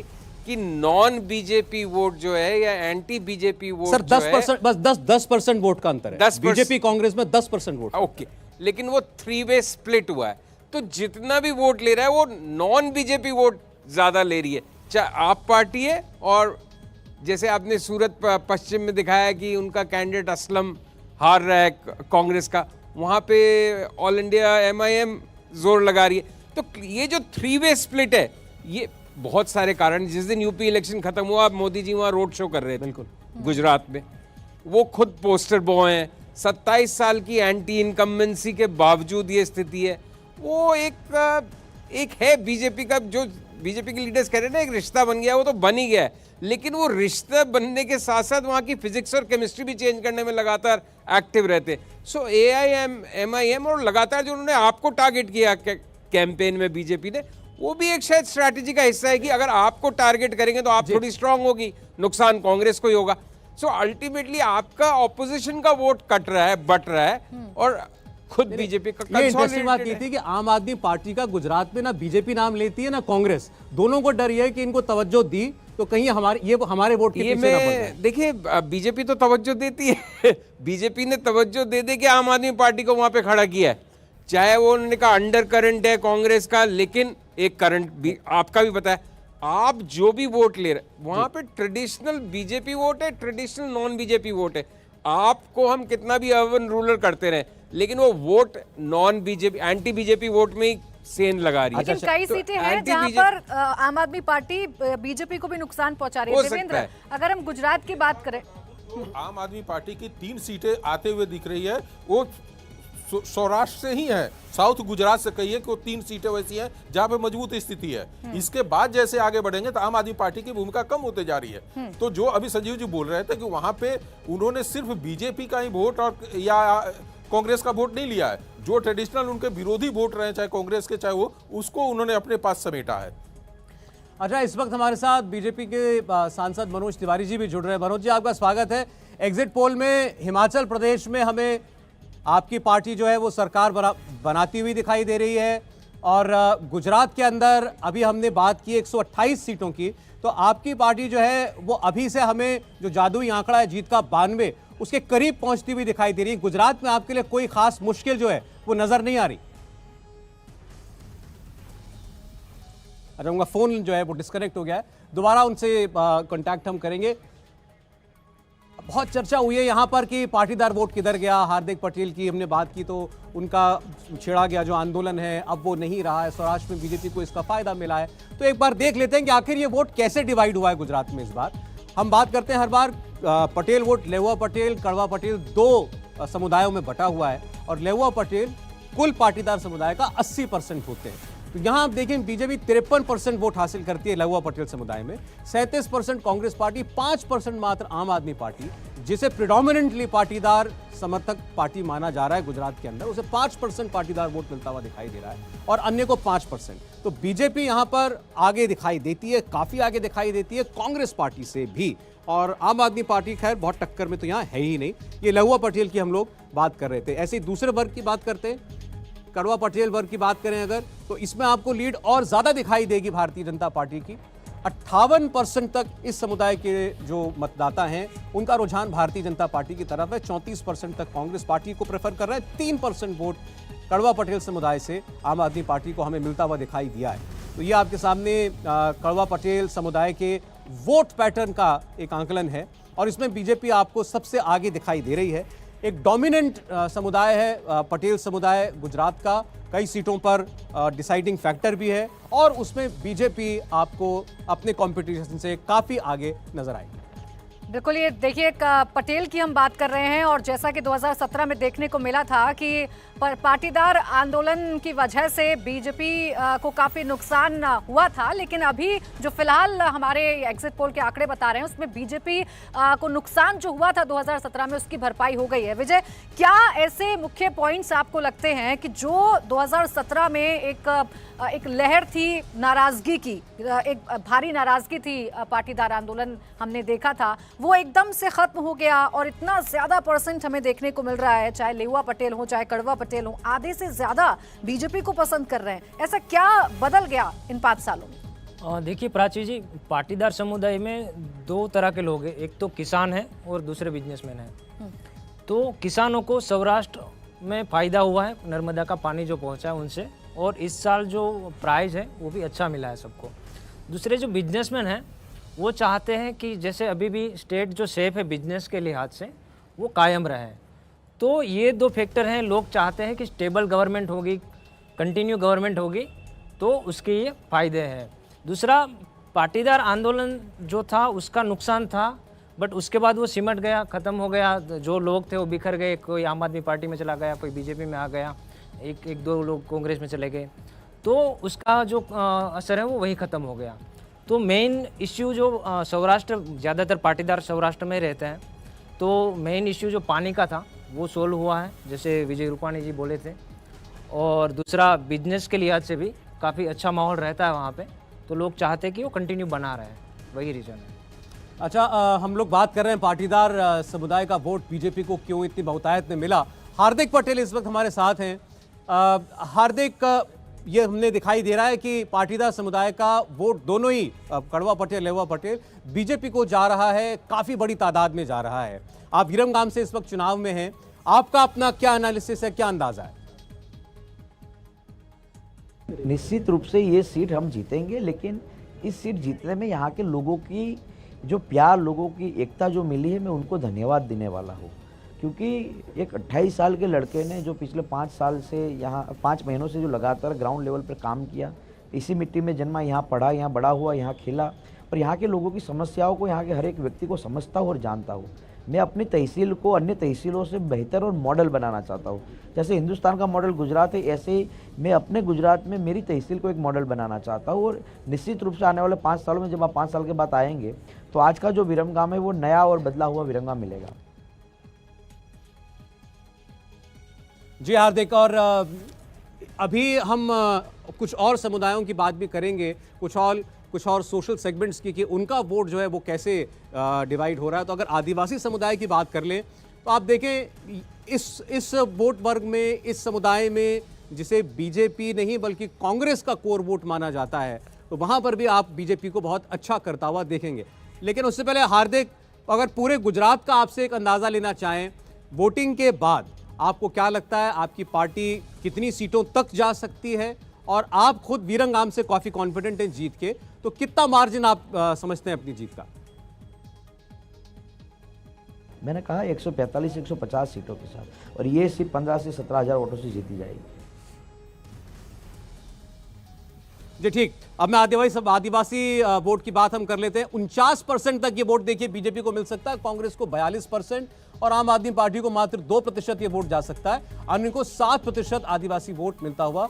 कि नॉन बीजेपी वोट जो है या एंटी बीजेपी वोट सर 10%, बस 10% वोट का अंतर है। बीजेपी कांग्रेस में 10% वोट। ओके, लेकिन वो 3 वे स्प्लिट हुआ है, तो जितना भी वोट ले रहा है वो नॉन बीजेपी वोट ज्यादा ले रही है, चाहे आप पार्टी है। और जैसे आपने सूरत पश्चिम में दिखाया कि उनका कैंडिडेट असलम हार रहा है कांग्रेस का, वहां पे ऑल इंडिया MIM जोर लगा रही है। तो ये जो 3 वे स्प्लिट है, ये बहुत सारे कारण। जिस दिन यूपी इलेक्शन खत्म हुआ, मोदी जी वहां रोड शो कर रहे थे, बिल्कुल, गुजरात में, वो खुद पोस्टर बॉय हैं। 27 साल की एंटी इनकम्बेंसी के बावजूद ये स्थिति है। वो एक है बीजेपी का, जो बीजेपी के लीडर्स कह रहे हैं ना, एक रिश्ता बन गया, वो तो बन ही गया है, लेकिन वो रिश्ता बनने के साथ साथ वहाँ की फिजिक्स और केमिस्ट्री भी चेंज करने में लगातार एक्टिव रहते। सो AIM और लगातार जो उन्होंने आपको टारगेट किया कैंपेन में बीजेपी ने, वो भी एक शायद स्ट्रैटेजी का हिस्सा है कि अगर आपको टारगेट करेंगे तो आप थोड़ी स्ट्रांग होगी, नुकसान कांग्रेस को ही होगा। सो अल्टीमेटली आपका ऑपोजिशन का वोट कट रहा है, बट रहा है, और खुद बीजेपी का ये इंटरेस्टिंग बात ये थी कि आम आदमी पार्टी का गुजरात में ना बीजेपी नाम लेती है ना कांग्रेस, दोनों को डर ये है कि इनको तवज्जो दी तो कहीं हमारे वोट के पीछे ना पड़ जाए। देखिए, बीजेपी तो तवज्जो देती है बीजेपी ने तवज्जो दे के आम आदमी पार्टी को वहां पे खड़ा किया है, चाहे वो उन्होंने कहा अंडर करंट है कांग्रेस का, लेकिन एक करंट भी आपका भी पता है, आप जो भी वोट ले रहे वहां पे ट्रेडिशनल बीजेपी वोट है, ट्रेडिशनल नॉन बीजेपी वोट है। आपको हम कितना भी अर्बन रूरल करते रहे, लेकिन वो vote non BJP anti BJP vote में ही सेंध लगा रही है। लेकिन कई सीटें हैं जहां पर आम आदमी पार्टी बीजेपी को भी नुकसान पहुंचा रही है। देवेंद्र, अगर हम गुजरात की बात करें, आम आदमी पार्टी की 3 सीटें आते हुए दिख रही है, वो सौराष्ट्र से ही है, साउथ गुजरात से कहिए कि वो 3 सीटें वैसी हैं जहां पे मजबूत स्थिति है। इसके बाद जैसे आगे बढ़ेंगे तो आम आदमी पार्टी की भूमिका कम होते जा रही है। तो जो अभी संजीव जी बोल रहे थे कि वहां पे उन्होंने सिर्फ बीजेपी का ही वोट और या कांग्रेस का वोट नहीं लिया है, जो ट्रेडिशनल उनके विरोधी वोट रहे, चाहे कांग्रेस के चाहे वो, उसको उन्होंने अपने पास समेटा है। अच्छा, इस वक्त हमारे साथ बीजेपी के सांसद मनोज तिवारी जी भी जुड़ रहे हैं। मनोज जी, आपका स्वागत है। एग्जिट पोल में हिमाचल प्रदेश में हमें आपकी पार्टी जो है वो सरकार बनाती हुई दिखाई दे रही है, और गुजरात के अंदर अभी हमने बात की 128 सीटों की, तो आपकी पार्टी जो है वो अभी से हमें जो जादुई आंकड़ा है जीत का 92, उसके करीब पहुंचती हुई दिखाई दे रही है। गुजरात में आपके लिए कोई खास मुश्किल जो है वो नजर नहीं आ रही? अच्छा, उनका फोन जो है वो डिस्कनेक्ट हो गया है, दोबारा उनसे कांटेक्ट हम करेंगे। बहुत चर्चा हुई है यहाँ पर कि पाटीदार वोट किधर गया। हार्दिक पटेल की हमने बात की तो उनका छेड़ा गया जो आंदोलन है अब वो नहीं रहा है, सौराष्ट्र में बीजेपी को इसका फायदा मिला है। तो एक बार देख लेते हैं कि आखिर ये वोट कैसे डिवाइड हुआ है गुजरात में। इस बार हम बात करते हैं, हर बार पटेल वोट लेउआ पटेल कड़वा पटेल 2 समुदायों में बटा हुआ है, और लेउआ पटेल कुल पाटीदार समुदाय का 80% होते हैं। तो यहाँ आप देखें बीजेपी 53% वोट हासिल करती है लेउआ पटेल समुदाय में, 37% कांग्रेस पार्टी, 5% मात्र आम आदमी पार्टी, जिसे प्रिडोमिनेंटली पाटीदार समर्थक पार्टी माना जा रहा है गुजरात के अंदर, उसे 5% पाटीदार वोट मिलता हुआ दिखाई दे रहा है, और अन्य को 5%। तो बीजेपी यहाँ पर आगे दिखाई देती है, काफी आगे दिखाई देती है कांग्रेस पार्टी से भी, और आम आदमी पार्टी खैर बहुत टक्कर में तो यहाँ है ही नहीं। ये लेउआ पटेल की हम लोग बात कर रहे थे। ऐसे ही दूसरे वर्ग की बात करते हैं, कड़वा पटेल वर्ग की बात करें अगर, तो इसमें आपको लीड और ज्यादा दिखाई देगी भारतीय जनता पार्टी की। 58% तक इस समुदाय के जो मतदाता हैं उनका रुझान भारतीय जनता पार्टी की तरफ है। 34% तक कांग्रेस पार्टी को प्रेफर कर रहा है। 3% वोट कड़वा पटेल समुदाय से आम आदमी पार्टी को हमें मिलता हुआ दिखाई दिया है। तो ये आपके सामने कड़वा पटेल समुदाय के वोट पैटर्न का एक आंकलन है, और इसमें बीजेपी आपको सबसे आगे दिखाई दे रही है। एक डोमिनेंट समुदाय है पटेल समुदाय गुजरात का, कई सीटों पर डिसाइडिंग फैक्टर भी है, और उसमें बीजेपी आपको अपने कंपटीशन से काफ़ी आगे नजर आएगी। बिल्कुल, ये देखिए पटेल की हम बात कर रहे हैं, और जैसा कि 2017 में देखने को मिला था कि पाटीदार आंदोलन की वजह से बीजेपी को काफ़ी नुकसान हुआ था, लेकिन अभी जो फिलहाल हमारे एग्जिट पोल के आंकड़े बता रहे हैं उसमें बीजेपी को नुकसान जो हुआ था 2017 में उसकी भरपाई हो गई है। विजय, क्या ऐसे मुख्य पॉइंट्स आपको लगते हैं कि जो 2017 में एक लहर थी नाराजगी की, एक भारी नाराजगी थी, पाटीदार आंदोलन हमने देखा था, वो एकदम से खत्म हो गया और इतना ज्यादा % हमें देखने को मिल रहा है, चाहे लेउआ पटेल हो चाहे कड़वा पटेल हो, आधे से ज्यादा बीजेपी को पसंद कर रहे हैं। ऐसा क्या बदल गया इन 5 सालों में? देखिए प्राची जी, पाटीदार समुदाय में 2 तरह के लोग हैं, एक तो किसान है और दूसरे बिजनेसमैन है। तो किसानों को सौराष्ट्र में फ़ायदा हुआ है, नर्मदा का पानी जो पहुंचा है उनसे, और इस साल जो प्राइस है वो भी अच्छा मिला है सबको। दूसरे जो बिजनेसमैन हैं वो चाहते हैं कि जैसे अभी भी स्टेट जो सेफ है बिजनेस के लिहाज से वो कायम रहे। तो ये 2 फैक्टर हैं। लोग चाहते हैं कि स्टेबल गवर्नमेंट होगी, कंटिन्यू गवर्नमेंट होगी, तो उसके ये फ़ायदे हैं। दूसरा, पाटीदार आंदोलन जो था उसका नुकसान था बट उसके बाद वो सिमट गया, ख़त्म हो गया। जो लोग थे वो बिखर गए, कोई आम आदमी पार्टी में चला गया, कोई बीजेपी में आ गया, एक दो लोग कांग्रेस में चले गए, तो उसका जो असर है वो वही ख़त्म हो गया। तो मेन इश्यू जो सौराष्ट्र, ज़्यादातर पाटीदार सौराष्ट्र में रहते हैं, तो मेन इश्यू जो पानी का था वो सोल्व हुआ है, जैसे विजय रूपाणी जी बोले थे। और दूसरा, बिजनेस के लिहाज से भी काफ़ी अच्छा माहौल रहता है वहाँ पे, तो लोग चाहते हैं कि वो कंटिन्यू बना रहे हैं, वही रीज़न है। अच्छा, हम लोग बात कर रहे हैं पाटीदार समुदाय का वोट बीजेपी को क्यों इतनी बहुतायत में मिला। हार्दिक पटेल इस वक्त हमारे साथ हैं। हार्दिक, ये हमने दिखाई दे रहा है कि पाटीदार समुदाय का वोट दोनों ही, कड़वा पटेल, लेवा पटेल, बीजेपी को जा रहा है, काफ़ी बड़ी तादाद में जा रहा है। आप विरमगाम से इस वक्त चुनाव में हैं, आपका अपना क्या एनालिसिस है, क्या अंदाजा है? निश्चित रूप से ये सीट हम जीतेंगे, लेकिन इस सीट जीतने में यहाँ के लोगों की जो प्यार, लोगों की एकता जो मिली है, मैं उनको धन्यवाद देने वाला हूँ। क्योंकि एक 28 साल के लड़के ने जो पिछले 5 साल से यहाँ 5 महीनों से जो लगातार ग्राउंड लेवल पर काम किया, इसी मिट्टी में जन्मा, यहाँ पढ़ा, यहाँ बड़ा हुआ, यहाँ खेला, और यहाँ के लोगों की समस्याओं को, यहाँ के हर एक व्यक्ति को समझता हूँ और जानता हूँ। मैं अपनी तहसील को अन्य तहसीलों से बेहतर और मॉडल बनाना चाहता हूँ। जैसे हिंदुस्तान का मॉडल गुजरात है, ऐसे ही मैं अपने गुजरात में मेरी तहसील को एक मॉडल बनाना चाहता हूँ। और निश्चित रूप से आने वाले 5 सालों में, जब आप 5 साल के बाद आएंगे, तो आज का जो विरमगाम है वो नया और बदला हुआ विरमगाम मिलेगा। जी हार्दिक, और अभी हम कुछ और समुदायों की बात भी करेंगे, कुछ और सोशल सेगमेंट्स की, कि उनका वोट जो है वो कैसे डिवाइड हो रहा है। तो अगर आदिवासी समुदाय की बात कर लें, तो आप देखें इस वोट वर्ग में, इस समुदाय में, जिसे बीजेपी नहीं बल्कि कांग्रेस का कोर वोट माना जाता है, तो वहाँ पर भी आप बीजेपी को बहुत अच्छा करता हुआ देखेंगे। लेकिन उससे पहले हार्दिक, अगर पूरे गुजरात का आपसे एक अंदाज़ा लेना चाहें, वोटिंग के बाद आपको क्या लगता है, आपकी पार्टी कितनी सीटों तक जा सकती है? और आप खुद विरमगाम से काफ़ी कॉन्फिडेंट हैं जीत के, तो कितना मार्जिन आप समझते हैं अपनी जीत का? मैंने कहा 145 से 150 सीटों के साथ, और ये सीट 15 से 17 हज़ार वोटों से जीती जाएगी। जी ठीक, अब मैं आदिवासी वोट की बात हम कर लेते हैं। 49% तक ये वोट देखिए बीजेपी को मिल सकता है, कांग्रेस को 42% और आम आदमी पार्टी को मात्र 2% ये वोट जा सकता है। अन्य को 7% आदिवासी वोट मिलता हुआ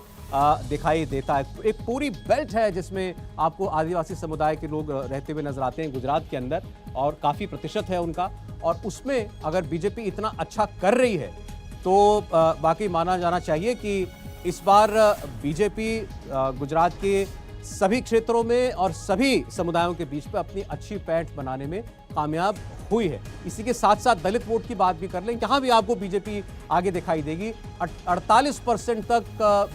दिखाई देता है। एक पूरी बेल्ट है जिसमें आपको आदिवासी समुदाय के लोग रहते हुए नजर आते हैं गुजरात के अंदर, और काफ़ी प्रतिशत है उनका। और उसमें अगर बीजेपी इतना अच्छा कर रही है तो बाकी माना जाना चाहिए कि इस बार बीजेपी गुजरात के सभी क्षेत्रों में और सभी समुदायों के बीच पे अपनी अच्छी पैठ बनाने में कामयाब हुई है। इसी के साथ साथ दलित वोट की बात भी कर लें, यहाँ भी आपको बीजेपी आगे दिखाई देगी। 48% तक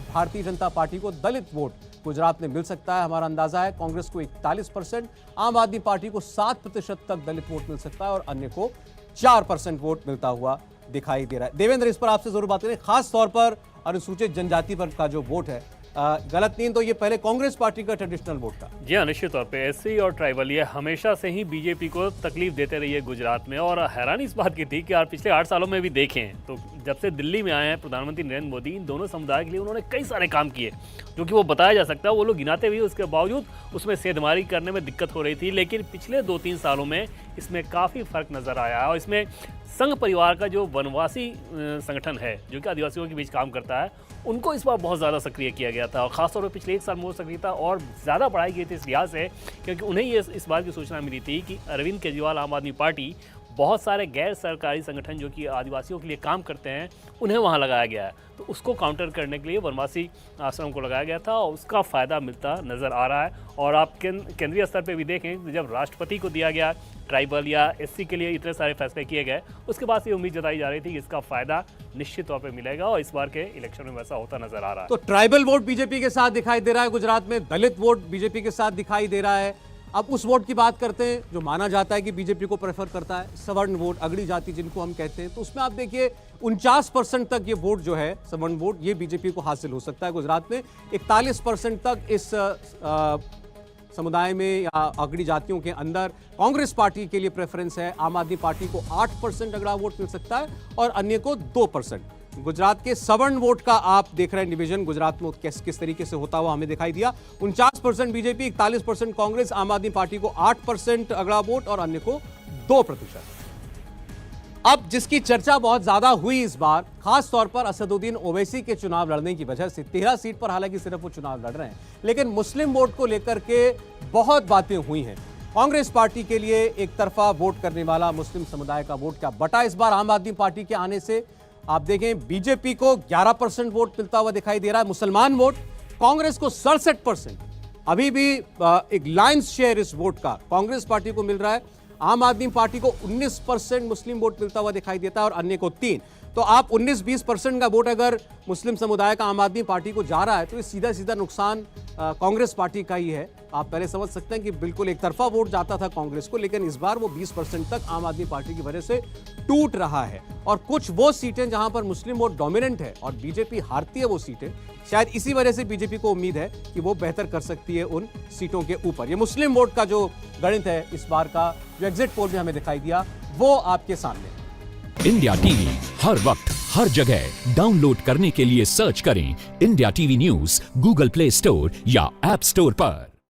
भारतीय जनता पार्टी को दलित वोट गुजरात में मिल सकता है, हमारा अंदाजा है। कांग्रेस को 41%, आम आदमी पार्टी को 7% तक दलित वोट मिल सकता है और अन्य को 4% वोट मिलता हुआ दिखाई दे रहा है। देवेंद्र, इस पर आपसे जरूर बात करें, खास तौर पर अनुसूचित जनजाति पर का जो वोट है, गलत नहीं तो ये पहले कांग्रेस पार्टी का ट्रेडिशनल वोट था। जी हाँ, निश्चित तौर पे एससी और ट्राइबल ये हमेशा से ही बीजेपी को तकलीफ देते रही है गुजरात में। और हैरानी इस बात की थी कि यार पिछले 8 सालों में भी देखें तो जब से दिल्ली में आए हैं प्रधानमंत्री नरेंद्र मोदी, इन दोनों समुदाय के लिए उन्होंने कई सारे काम किए जो कि वो बताया जा सकता है। वो लोग गिनाते हुए उसके बावजूद उसमें सेधमारी करने में दिक्कत हो रही थी, लेकिन पिछले 2-3 सालों में इसमें काफ़ी फर्क नज़र आया है। और इसमें संघ परिवार का जो वनवासी संगठन है जो कि आदिवासियों के बीच काम करता है, उनको इस बार बहुत ज़्यादा सक्रिय किया गया था। और ख़ासतौर पर पिछले 1 साल में वो सक्रियता और ज़्यादा बढ़ाई गई थी इस लिहाज से, क्योंकि उन्हें ये इस बात की सूचना मिली थी कि अरविंद केजरीवाल आम आदमी पार्टी बहुत सारे गैर सरकारी संगठन जो कि आदिवासियों के लिए काम करते हैं उन्हें वहाँ लगाया गया है। तो उसको काउंटर करने के लिए वनवासी आश्रम को लगाया गया था और उसका फ़ायदा मिलता नज़र आ रहा है। और आप केंद्रीय स्तर पे भी देखें, जब राष्ट्रपति को दिया गया ट्राइबल या एससी के लिए इतने सारे फैसले किए गए, उसके बाद ये उम्मीद जताई जा रही थी कि इसका फ़ायदा निश्चित तौर पर मिलेगा और इस बार के इलेक्शन में वैसा होता नज़र आ रहा है। तो ट्राइबल वोट बीजेपी के साथ दिखाई दे रहा है गुजरात में, दलित वोट बीजेपी के साथ दिखाई दे रहा है। अब उस वोट की बात करते हैं जो माना जाता है कि बीजेपी को प्रेफर करता है, सवर्ण वोट, अगड़ी जाति जिनको हम कहते हैं। तो उसमें आप देखिए 49% तक ये वोट जो है सवर्ण वोट, ये बीजेपी को हासिल हो सकता है गुजरात में। 41% तक इस समुदाय में या अगड़ी जातियों के अंदर कांग्रेस पार्टी के लिए प्रेफरेंस है। आम आदमी पार्टी को 8% अगड़ा वोट मिल सकता है और अन्य को 2%। गुजरात के सवर्ण वोट का आप देख रहे हैं डिवीजन गुजरात में किस तरीके से होता हुआ हमें दिखाई दिया। 49% बीजेपी, 41% कांग्रेस, आम आदमी पार्टी को 8% अगड़ा वोट और अन्य को 2%। अब जिसकी चर्चा बहुत ज्यादा हुई इस बार, खास तौर पर असदुद्दीन ओवैसी के चुनाव लड़ने की वजह से, 13 सीट पर हालांकि सिर्फ वो चुनाव लड़ रहे हैं, लेकिन मुस्लिम वोट को लेकर के बहुत बातें हुई हैं। कांग्रेस पार्टी के लिए एक तरफा वोट करने वाला मुस्लिम समुदाय का वोट क्या बटा इस बार आम आदमी पार्टी के आने से? आप देखें, बीजेपी को 11% वोट मिलता हुआ दिखाई दे रहा है, मुसलमान वोट, कांग्रेस को 67%। अभी भी एक लायंस शेयर इस वोट का कांग्रेस पार्टी को मिल रहा है। आम आदमी पार्टी को 19% मुस्लिम वोट मिलता हुआ दिखाई देता है और अन्य को 3। तो आप 19-20% का वोट अगर मुस्लिम समुदाय का आम आदमी पार्टी को जा रहा है तो ये सीधा सीधा नुकसान कांग्रेस पार्टी का ही है। आप पहले समझ सकते हैं कि बिल्कुल एक तरफा वोट जाता था कांग्रेस को, लेकिन इस बार वो 20% तक आम आदमी पार्टी की वजह से टूट रहा है। और कुछ वो सीटें जहां पर मुस्लिम वोट डोमिनेंट है और बीजेपी हारती है, वो सीटें शायद इसी वजह से बीजेपी को उम्मीद है कि वो बेहतर कर सकती है उन सीटों के ऊपर। ये मुस्लिम वोट का जो गणित है इस बार का, जो एग्जिट पोल में हमें दिखाई दिया, वो आपके सामने। इंडिया टीवी हर वक्त हर जगह डाउनलोड करने के लिए सर्च करें India TV news Google play store या ऐप स्टोर पर।